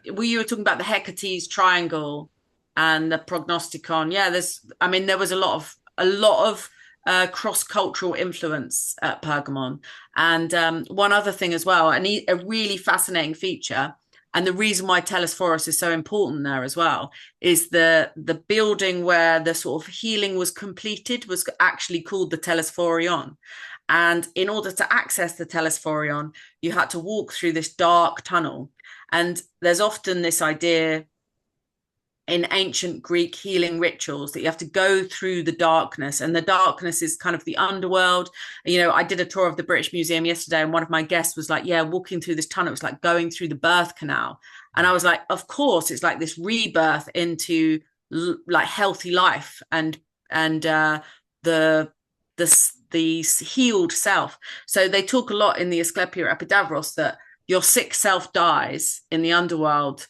you were talking about the Hecate's triangle and the prognosticon. Yeah, there was a lot of cross-cultural influence at Pergamon. And one other thing as well, a really fascinating feature, And the reason why Telesphorus is so important there as well is the building where the sort of healing was completed was actually called the Telesphorion. And in order to access the Telesphorion, you had to walk through this dark tunnel. And there's often this idea in ancient Greek healing rituals that you have to go through the darkness, and the darkness is kind of the underworld. I did a tour of the British Museum yesterday, and one of my guests was like, yeah, walking through this tunnel, it's like going through the birth canal. And I was like, of course, it's like this rebirth into like healthy life and the healed self. So they talk a lot in the Asclepia Epidavros that your sick self dies in the underworld,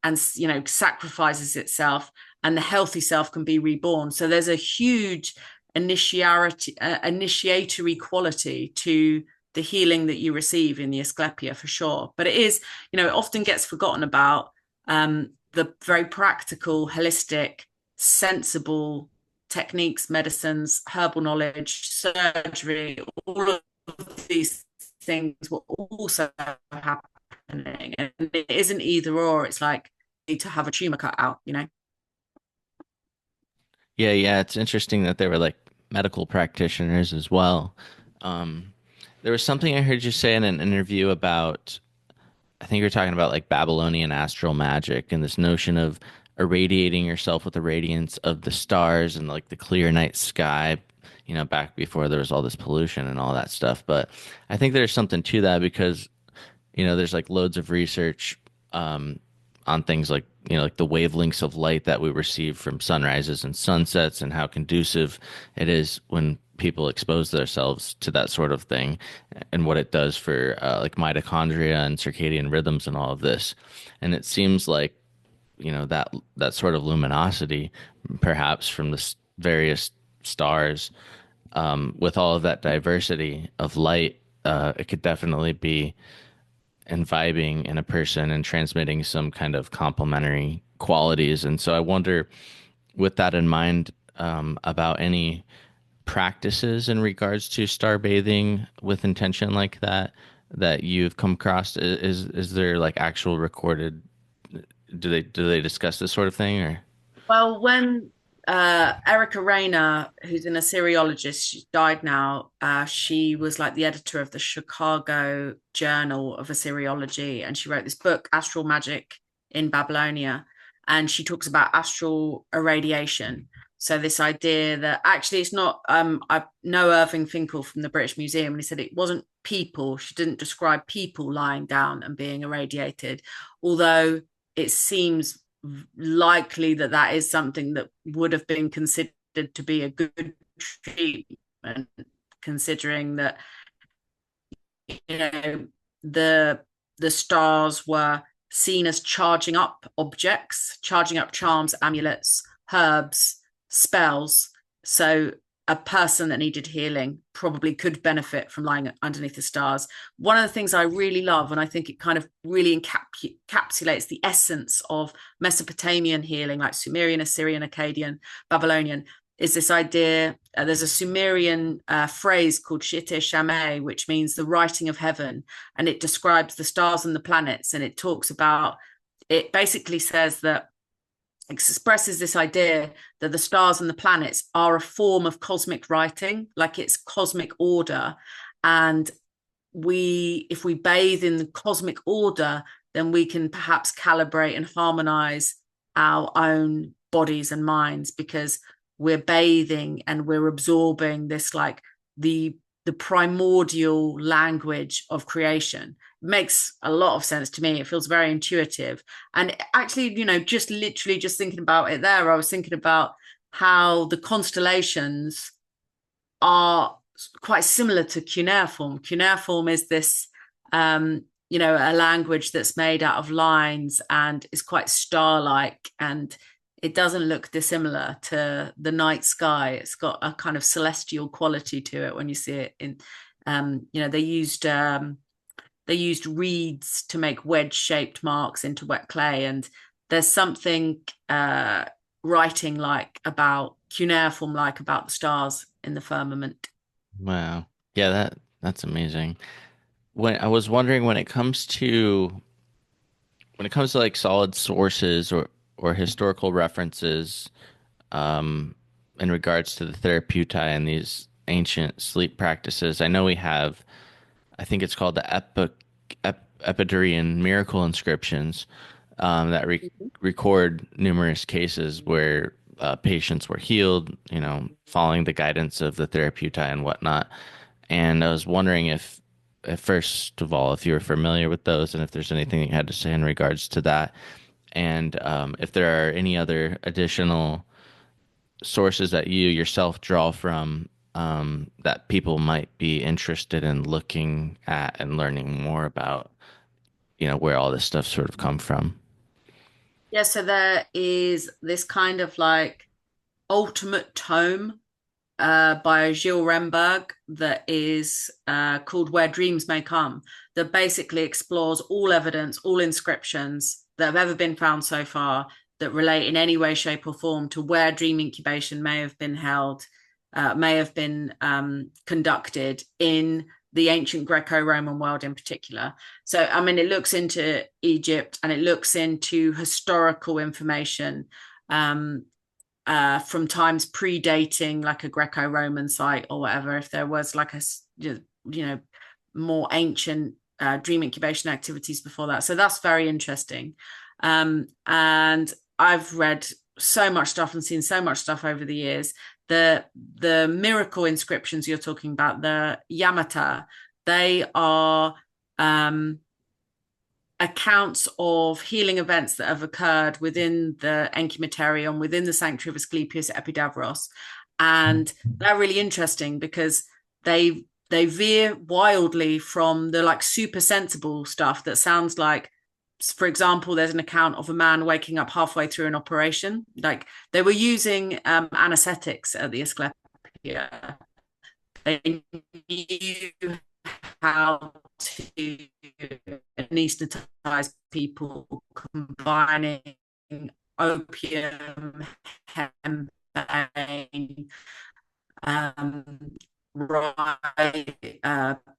and sacrifices itself, and the healthy self can be reborn. So there's a huge initiatory quality to the healing that you receive in the Asclepia, for sure. But it is, it often gets forgotten about, the very practical, holistic, sensible techniques, medicines, herbal knowledge, surgery, all of these things will also happen. And it isn't either or. It's like you need to have a tumor cut out. Yeah, it's interesting that they were like medical practitioners as well. There was something I heard you say in an interview about, I think you're talking about like Babylonian astral magic and this notion of irradiating yourself with the radiance of the stars and like the clear night sky, back before there was all this pollution and all that stuff. But I think there's something to that because there's like loads of research on things like, like the wavelengths of light that we receive from sunrises and sunsets and how conducive it is when people expose themselves to that sort of thing and what it does for like mitochondria and circadian rhythms and all of this. And it seems like, that sort of luminosity, perhaps from the various stars, with all of that diversity of light, it could definitely be and vibing in a person and transmitting some kind of complementary qualities. And so I wonder, with that in mind, about any practices in regards to star bathing with intention like that you've come across. Is there like actual recorded? Do they discuss this sort of thing or? Well, when Erica Rayner, who's an Assyriologist, she died now. She was like the editor of the Chicago Journal of Assyriology, and she wrote this book, Astral Magic in Babylonia, and she talks about astral irradiation. So this idea that actually it's not. I know Irving Finkel from the British Museum, and he said it wasn't people. She didn't describe people lying down and being irradiated, although it seems likely that is something that would have been considered to be a good treatment, considering that the stars were seen as charging up objects, charging up charms, amulets, herbs, spells. So a person that needed healing probably could benefit from lying underneath the stars. One of the things I really love, and I think it kind of really encapsulates the essence of Mesopotamian healing, like Sumerian, Assyrian, Akkadian, Babylonian, is this idea. There's a Sumerian phrase called Shite Shamay, which means the writing of heaven. And it describes the stars and the planets. And it basically says that, expresses this idea that the stars and the planets are a form of cosmic writing, like it's cosmic order. And if we bathe in the cosmic order, then we can perhaps calibrate and harmonize our own bodies and minds, because we're bathing and we're absorbing this, like the primordial language of creation. It makes a lot of sense to me. It feels very intuitive. And actually, just literally just thinking about it there, I was thinking about how the constellations are quite similar to cuneiform. Cuneiform is this, a language that's made out of lines and is quite star-like, and it doesn't look dissimilar to the night sky. It's got a kind of celestial quality to it when you see it in, they used reeds to make wedge-shaped marks into wet clay. And there's something writing like about cuneiform, like about the stars in the firmament. Wow. Yeah, that's amazing. When I was wondering, when it comes to when it comes to like solid sources or historical references, um, in regards to the therapeutai and these ancient sleep practices, I know we have, I think it's called the Epidaurian miracle inscriptions, that record numerous cases where patients were healed, following the guidance of the therapeutai and whatnot. And I was wondering if first of all, if you were familiar with those and if there's anything you had to say in regards to that, and if there are any other additional sources that you yourself draw from, that people might be interested in looking at and learning more about, where all this stuff sort of come from. Yeah, so there is this kind of like ultimate tome by Gilles Remberg that is called Where Dreams May Come, that basically explores all evidence, all inscriptions that have ever been found so far that relate in any way, shape, or form to where dream incubation may have been held, may have been conducted in the ancient Greco-Roman world in particular. So, I mean, it looks into Egypt and it looks into historical information from times predating like a Greco-Roman site or whatever, if there was like more ancient dream incubation activities before that. So that's very interesting. And I've read so much stuff and seen so much stuff over the years. The miracle inscriptions you're talking about, the Yamata, they are accounts of healing events that have occurred within the Enkoimesis, within the sanctuary of Asclepius Epidavros. And they're really interesting because they veer wildly from the like super sensible stuff that sounds like, for example, there's an account of a man waking up halfway through an operation. Like they were using anesthetics at the Asclepieion. They knew how to anesthetize people, combining opium, hemp,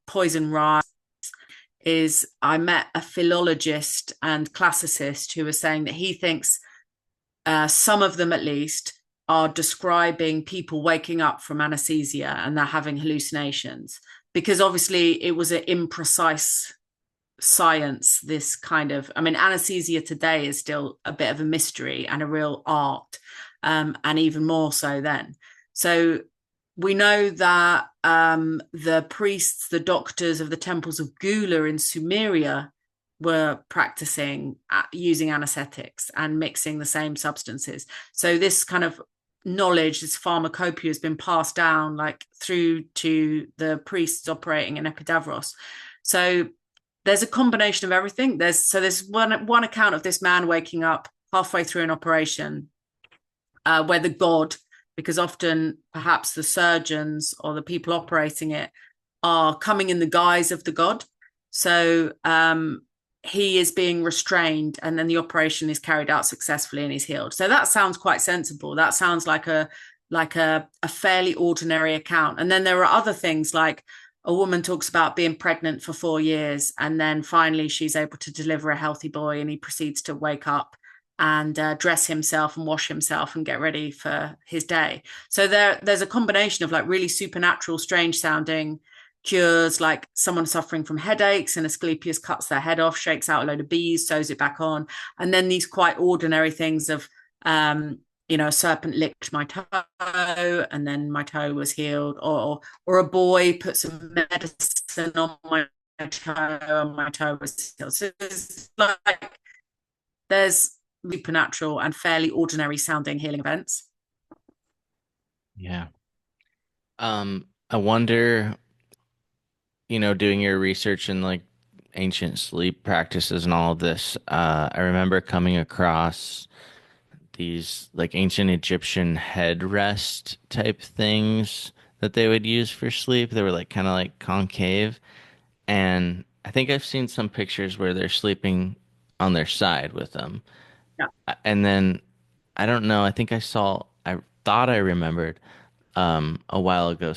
poison rye. I met a philologist and classicist who was saying that he thinks some of them at least are describing people waking up from anesthesia and they're having hallucinations, because obviously it was an imprecise science. This kind of, I mean, anesthesia today is still a bit of a mystery and a real art, and even more so then. So we know that the priests, the doctors of the temples of Gula in Sumeria were practicing using anesthetics and mixing the same substances. So this kind of knowledge, this pharmacopoeia, has been passed down like through to the priests operating in Epidavros. So there's a combination of everything. There's one account of this man waking up halfway through an operation where the god, because often perhaps the surgeons or the people operating it are coming in the guise of the god. So he is being restrained and then the operation is carried out successfully and he's healed. So that sounds quite sensible. That sounds like a fairly ordinary account. And then there are other things, like a woman talks about being pregnant for 4 years and then finally she's able to deliver a healthy boy, and he proceeds to wake up and dress himself and wash himself and get ready for his day. So there's a combination of like really supernatural, strange sounding cures, like someone suffering from headaches and Asclepius cuts their head off, shakes out a load of bees, sews it back on. And then these quite ordinary things of, a serpent licked my toe and then my toe was healed, or a boy put some medicine on my toe and my toe was healed. So there's supernatural and fairly ordinary sounding healing events. Yeah. I wonder, doing your research in like ancient sleep practices and all of this, I remember coming across these like ancient Egyptian headrest type things that they would use for sleep. They were like kind of like concave. And I think I've seen some pictures where they're sleeping on their side with them. Yeah. And then I don't know, I thought I remembered a while ago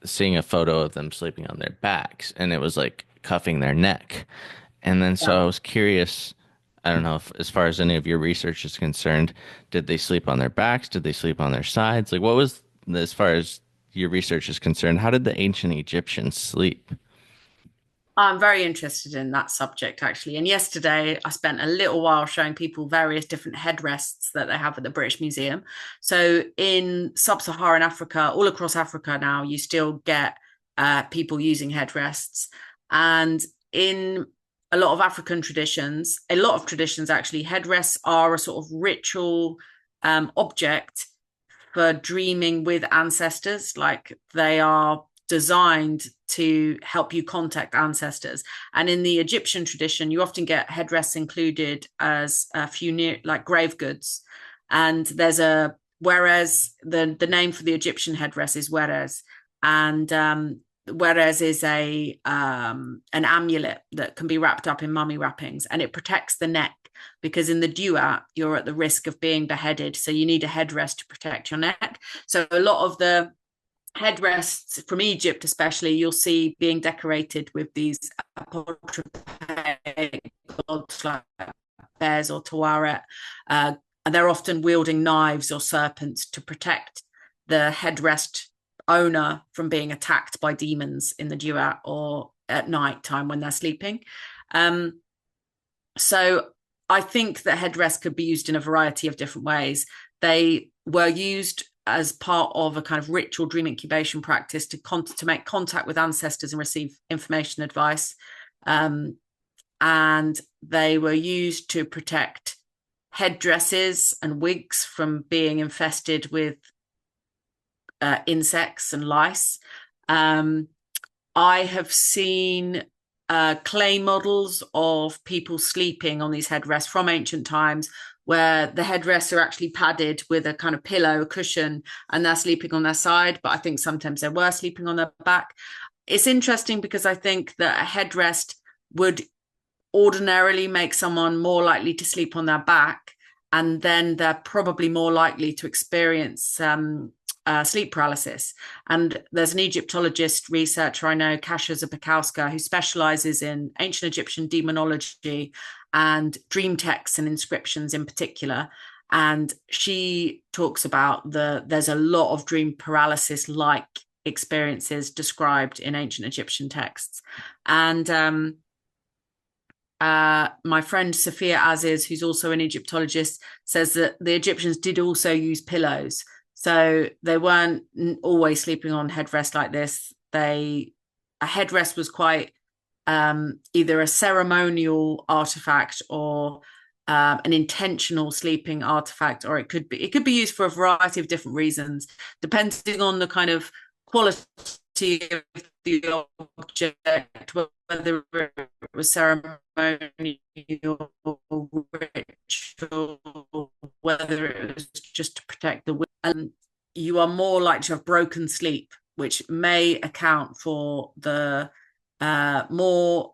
seeing a photo of them sleeping on their backs, and it was like cuffing their neck. And then so I was curious, I don't know if, as far as any of your research is concerned, did they sleep on their backs? Did they sleep on their sides? Like, what was, as far as your research is concerned, how did the ancient Egyptians sleep? I'm very interested in that subject, actually. And yesterday, I spent a little while showing people various different headrests that they have at the British Museum. So, in sub-Saharan Africa, all across Africa now, you still get people using headrests. And in a lot of African traditions, a lot of traditions actually, headrests are a sort of ritual object for dreaming with ancestors. Like, they are designed to help you contact ancestors. And in the Egyptian tradition, you often get headrests included as a few like grave goods. And there's a, whereas the name for the Egyptian headdress is Werez, and Werez is a an amulet that can be wrapped up in mummy wrappings, and it protects the neck, because in the duat you're at the risk of being beheaded, so you need a headrest to protect your neck. So a lot of the headrests from Egypt, especially, you'll see being decorated with these apotropaic gods like bears or Tawaret, and they're often wielding knives or serpents to protect the headrest owner from being attacked by demons in the duat or at night time when they're sleeping. So I think that headrests could be used in a variety of different ways. They were used as part of a kind of ritual dream incubation practice to make contact with ancestors and receive information advice. And they were used to protect headdresses and wigs from being infested with insects and lice. I have seen clay models of people sleeping on these headrests from ancient times, where the headrests are actually padded with a kind of pillow, a cushion, and they're sleeping on their side. But I think sometimes they were sleeping on their back. It's interesting because I think that a headrest would ordinarily make someone more likely to sleep on their back, and then they're probably more likely to experience sleep paralysis. And there's an Egyptologist researcher I know, Kasia Zapakowska, who specializes in ancient Egyptian demonology and dream texts and inscriptions in particular. And she talks about there's a lot of dream paralysis like experiences described in ancient Egyptian texts. And my friend Sophia Aziz, who's also an Egyptologist, says that the Egyptians did also use pillows. So they weren't always sleeping on headrest like this. A headrest was quite either a ceremonial artifact or an intentional sleeping artifact, or it could be used for a variety of different reasons, depending on the kind of quality of the object, whether it was ceremonial, ritual, whether it was just to protect the will. You are more likely to have broken sleep, which may account for the more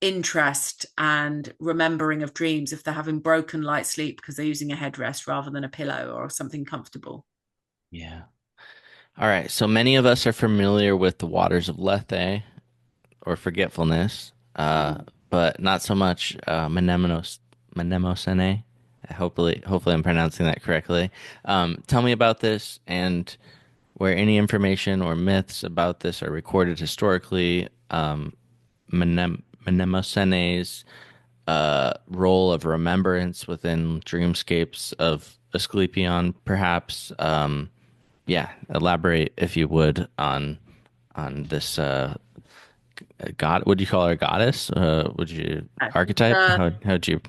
interest and remembering of dreams if they're having broken light sleep because they're using a headrest rather than a pillow or something comfortable. Yeah. All right. So many of us are familiar with the waters of Lethe or forgetfulness, but not so much Mnemosyne. Hopefully I'm pronouncing that correctly. Tell me about this, and where any information or myths about this are recorded historically, Mnemosyne's role of remembrance within dreamscapes of Asclepeion, perhaps. Elaborate, if you would, on this god. Would you call her a goddess? Would you archetype? How'd you?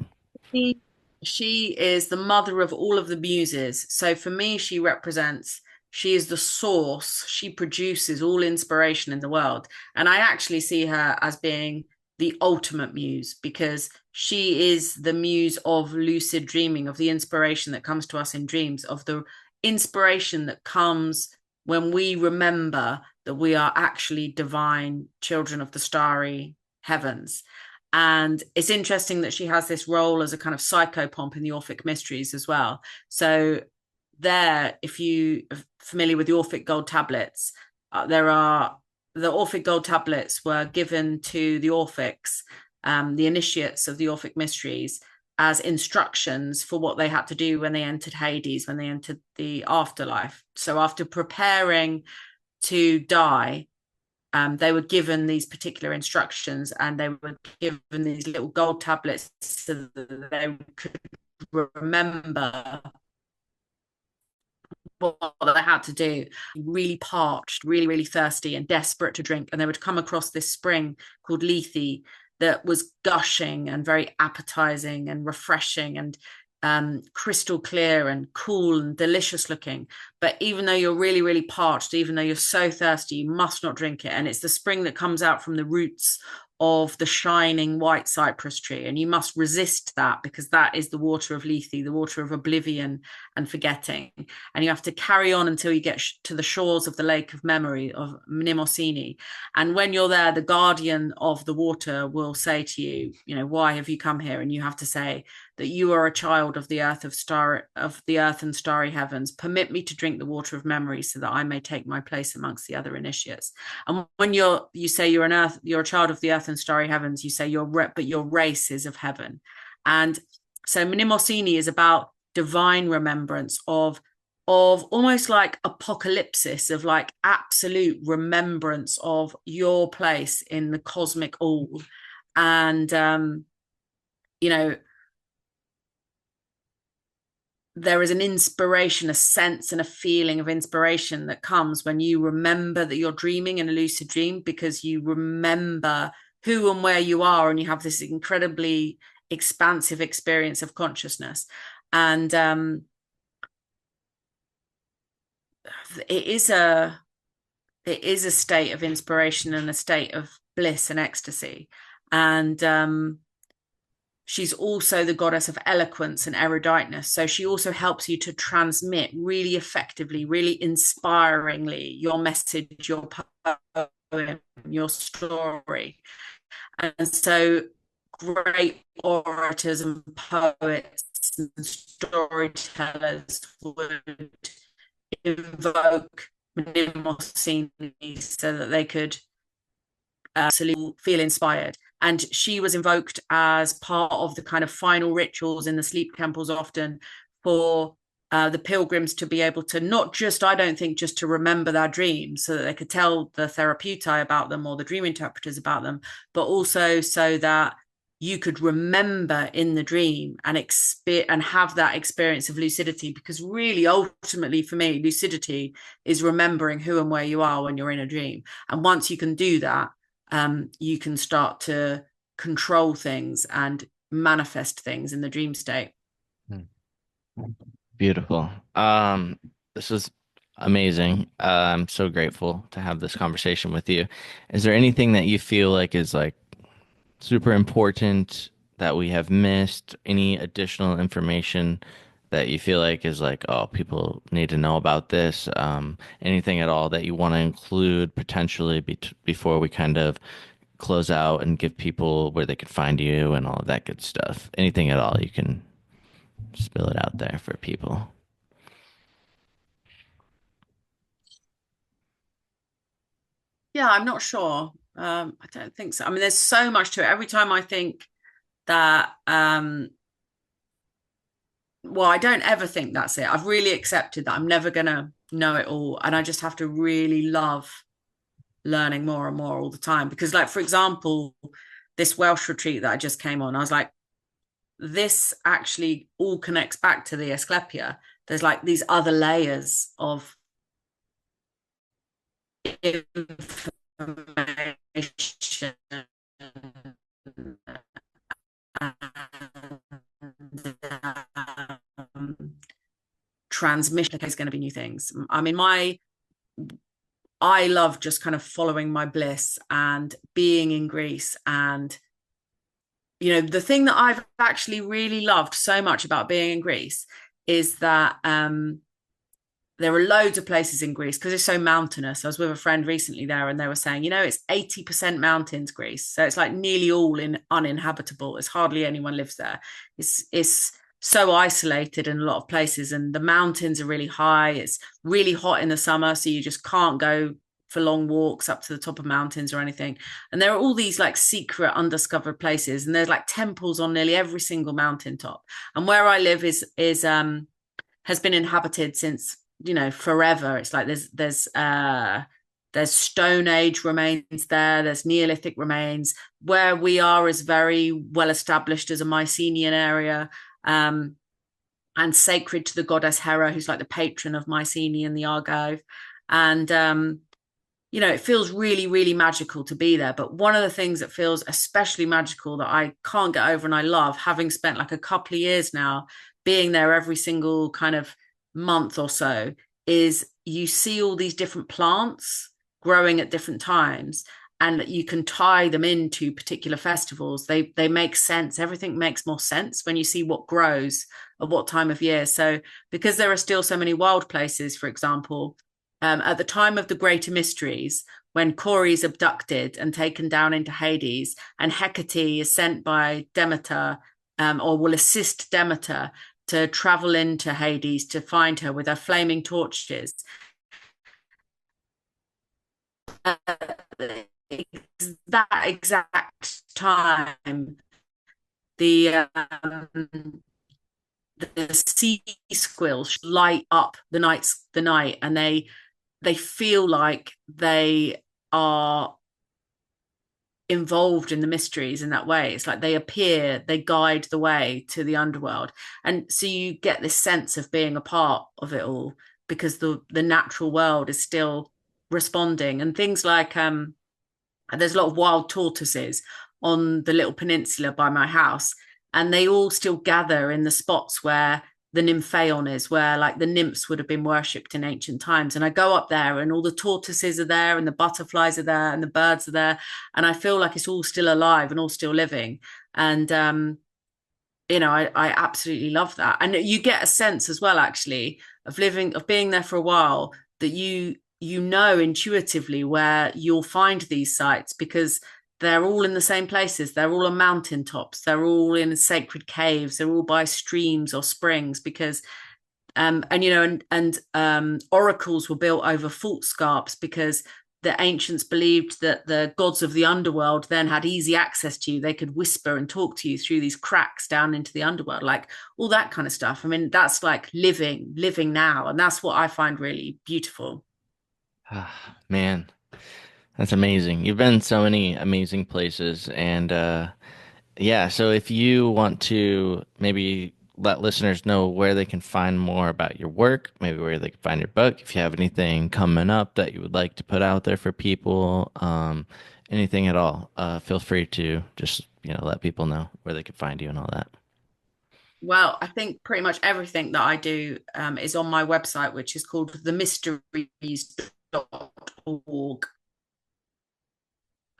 She is the mother of all of the muses. So for me, she is the source. She produces all inspiration in the world. And I actually see her as being the ultimate muse, because she is the muse of lucid dreaming, of the inspiration that comes to us in dreams, of the inspiration that comes when we remember that we are actually divine children of the starry heavens. And it's interesting that she has this role as a kind of psychopomp in the Orphic mysteries as well. So there, if you are familiar with the Orphic gold tablets, the Orphic gold tablets were given to the Orphics, the initiates of the Orphic mysteries, as instructions for what they had to do when they entered Hades, when they entered the afterlife. So after preparing to die, they were given these particular instructions, and they were given these little gold tablets so that they could remember what they had to do. Really parched, really, really thirsty and desperate to drink. And they would come across this spring called Lethe that was gushing and very appetizing and refreshing and crystal clear and cool and delicious looking. But even though you're really, really parched, even though you're so thirsty, you must not drink it. And it's the spring that comes out from the roots of the shining white cypress tree, and you must resist that, because that is the water of Lethe, the water of oblivion and forgetting. And you have to carry on until you get to the shores of the lake of memory of Mnemosyne. And when you're there, the guardian of the water will say to you, you know, why have you come here? And you have to say that you are a child of the earth and starry heavens. Permit me to drink the water of memory so that I may take my place amongst the other initiates. And when you say you're a child of the earth and starry heavens, you say but your race is of heaven. And so Mnemosyne is about divine remembrance of almost like apocalypsis, of like absolute remembrance of your place in the cosmic all. And you know, there is an inspiration, a sense and a feeling of inspiration that comes when you remember that you're dreaming in a lucid dream, because you remember who and where you are, and you have this incredibly expansive experience of consciousness. And it is a state of inspiration and a state of bliss and ecstasy. And she's also the goddess of eloquence and eruditeness. So she also helps you to transmit really effectively, really inspiringly your message, your poem, your story. And so great orators and poets and storytellers would invoke Mnemosyne so that they could feel inspired. And she was invoked as part of the kind of final rituals in the sleep temples, often for the pilgrims to be able to not just, I don't think, just to remember their dreams so that they could tell the therapeutai about them or the dream interpreters about them, but also so that you could remember in the dream and have that experience of lucidity. Because really, ultimately for me, lucidity is remembering who and where you are when you're in a dream. And once you can do that, you can start to control things and manifest things in the dream state. Beautiful. This was amazing. I'm so grateful to have this conversation with you. Is there anything that you feel like is like super important that we have missed? Any additional information that you feel like is like, oh, people need to know about this? Anything at all that you want to include potentially before we kind of close out and give people where they could find you and all of that good stuff? Anything at all, you can spill it out there for people. Yeah, I'm not sure. I don't think so. I mean, there's so much to it. Every time I think that, well, I don't ever think that's it. I've really accepted that I'm never going to know it all. And I just have to really love learning more and more all the time. Because, like, for example, this Welsh retreat that I just came on, I was like, this actually all connects back to the Asclepia. There's like these other layers of information, transmission. There's going to be new things. I mean, I love just kind of following my bliss and being in Greece. And, you know, the thing that I've actually really loved so much about being in Greece is that there are loads of places in Greece because it's so mountainous. I was with a friend recently there and they were saying, you know, it's 80% mountains, Greece. So it's like nearly all uninhabitable. It's hardly anyone lives there. It's so isolated in a lot of places, and the mountains are really high. It's really hot in the summer, so you just can't go for long walks up to the top of mountains or anything. And there are all these like secret undiscovered places, and there's like temples on nearly every single mountaintop. And where I live is has been inhabited since, you know, forever. It's like there's Stone Age remains there. There's Neolithic remains. Where we are is very well established as a Mycenaean area, and sacred to the goddess Hera, who's like the patron of Mycenae and the Argive. And you know, it feels really, really magical to be there. But one of the things that feels especially magical that I can't get over and I love, having spent like a couple of years now being there every single kind of month or so, is you see all these different plants growing at different times, and you can tie them into particular festivals. They make sense. Everything makes more sense when you see what grows at what time of year. So because there are still so many wild places, for example, at the time of the Greater Mysteries, when Corey is abducted and taken down into Hades, and Hecate is sent by Demeter, or will assist Demeter to travel into Hades to find her with her flaming torches. That exact time, the sea squills light up the night, and they feel like they are involved in the mysteries in that way. It's like they appear, they guide the way to the underworld. And so you get this sense of being a part of it all, because the natural world is still responding. And things like there's a lot of wild tortoises on the little peninsula by my house, and they all still gather in the spots where the Nymphaeon is, where like the nymphs would have been worshipped in ancient times. And I go up there and all the tortoises are there and the butterflies are there and the birds are there, and I feel like it's all still alive and all still living. And you know, I absolutely love that. And you get a sense as well, actually, of being there for a while, that you know intuitively where you'll find these sites, because they're all in the same places. They're all on mountaintops. They're all in sacred caves. They're all by streams or springs, because and you know, and oracles were built over fault scarps, because the ancients believed that the gods of the underworld then had easy access to you. They could whisper and talk to you through these cracks down into the underworld, like all that kind of stuff. I mean, that's like living now, and that's what I find really beautiful. Man, that's amazing. You've been so many amazing places. And yeah, so if you want to maybe let listeners know where they can find more about your work, maybe where they can find your book, if you have anything coming up that you would like to put out there for people, anything at all, feel free to just, you know, let people know where they can find you and all that. Well, I think pretty much everything that I do is on my website, which is called themysteries.org.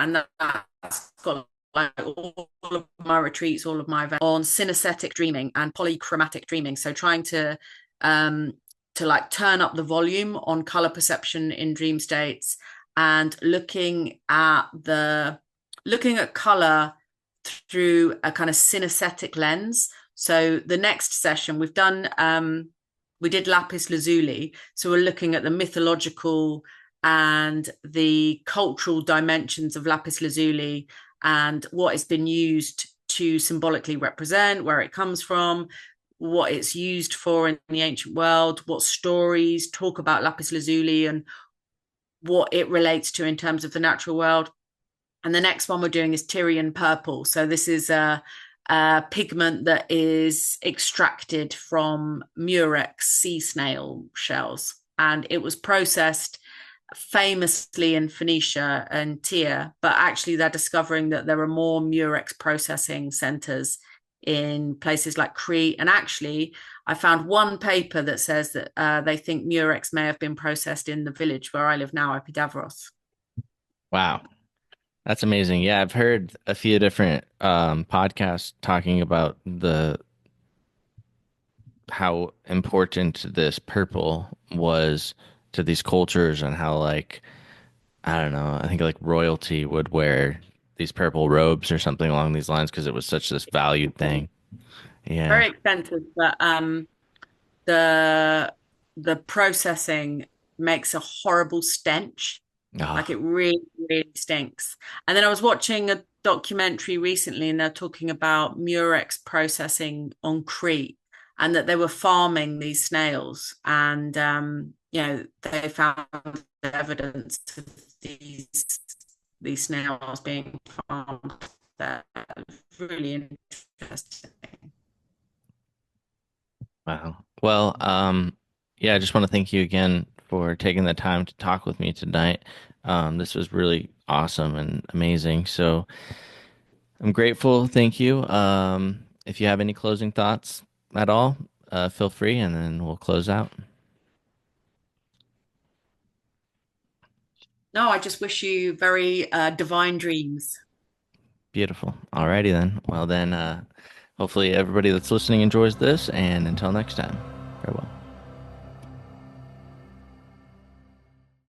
And that's got like all of my retreats, all of my events on synesthetic dreaming and polychromatic dreaming. So trying to like turn up the volume on color perception in dream states, and looking at color through a kind of synesthetic lens. So the next session we did lapis lazuli. So we're looking at the mythological and the cultural dimensions of lapis lazuli, and what it's been used to symbolically represent, where it comes from, what it's used for in the ancient world, what stories talk about lapis lazuli and what it relates to in terms of the natural world. And the next one we're doing is Tyrian purple. So this is a pigment that is extracted from murex sea snail shells, and it was processed famously in Phoenicia and Tyre, but actually they're discovering that there are more murex processing centers in places like Crete. And actually I found one paper that says that they think murex may have been processed in the village where I live now, Epidavros. Wow. That's amazing. Yeah, I've heard a few different podcasts talking about how important this purple was to these cultures, and how, like, I don't know, I think like royalty would wear these purple robes or something along these lines, because it was such this valued thing. Yeah. Very expensive, but the processing makes a horrible stench. Like it really, really stinks. And then I was watching a documentary recently, and they're talking about Murex processing on Crete, and that they were farming these snails, and they found evidence of these snails being farmed. That really interesting. Wow. Well, yeah, I just want to thank you again for taking the time to talk with me tonight. This was really awesome and amazing. So I'm grateful. Thank you. If you have any closing thoughts at all, feel free, and then we'll close out. No, I just wish you very divine dreams. Beautiful. Alrighty then. Well then, hopefully everybody that's listening enjoys this, and until next time, farewell.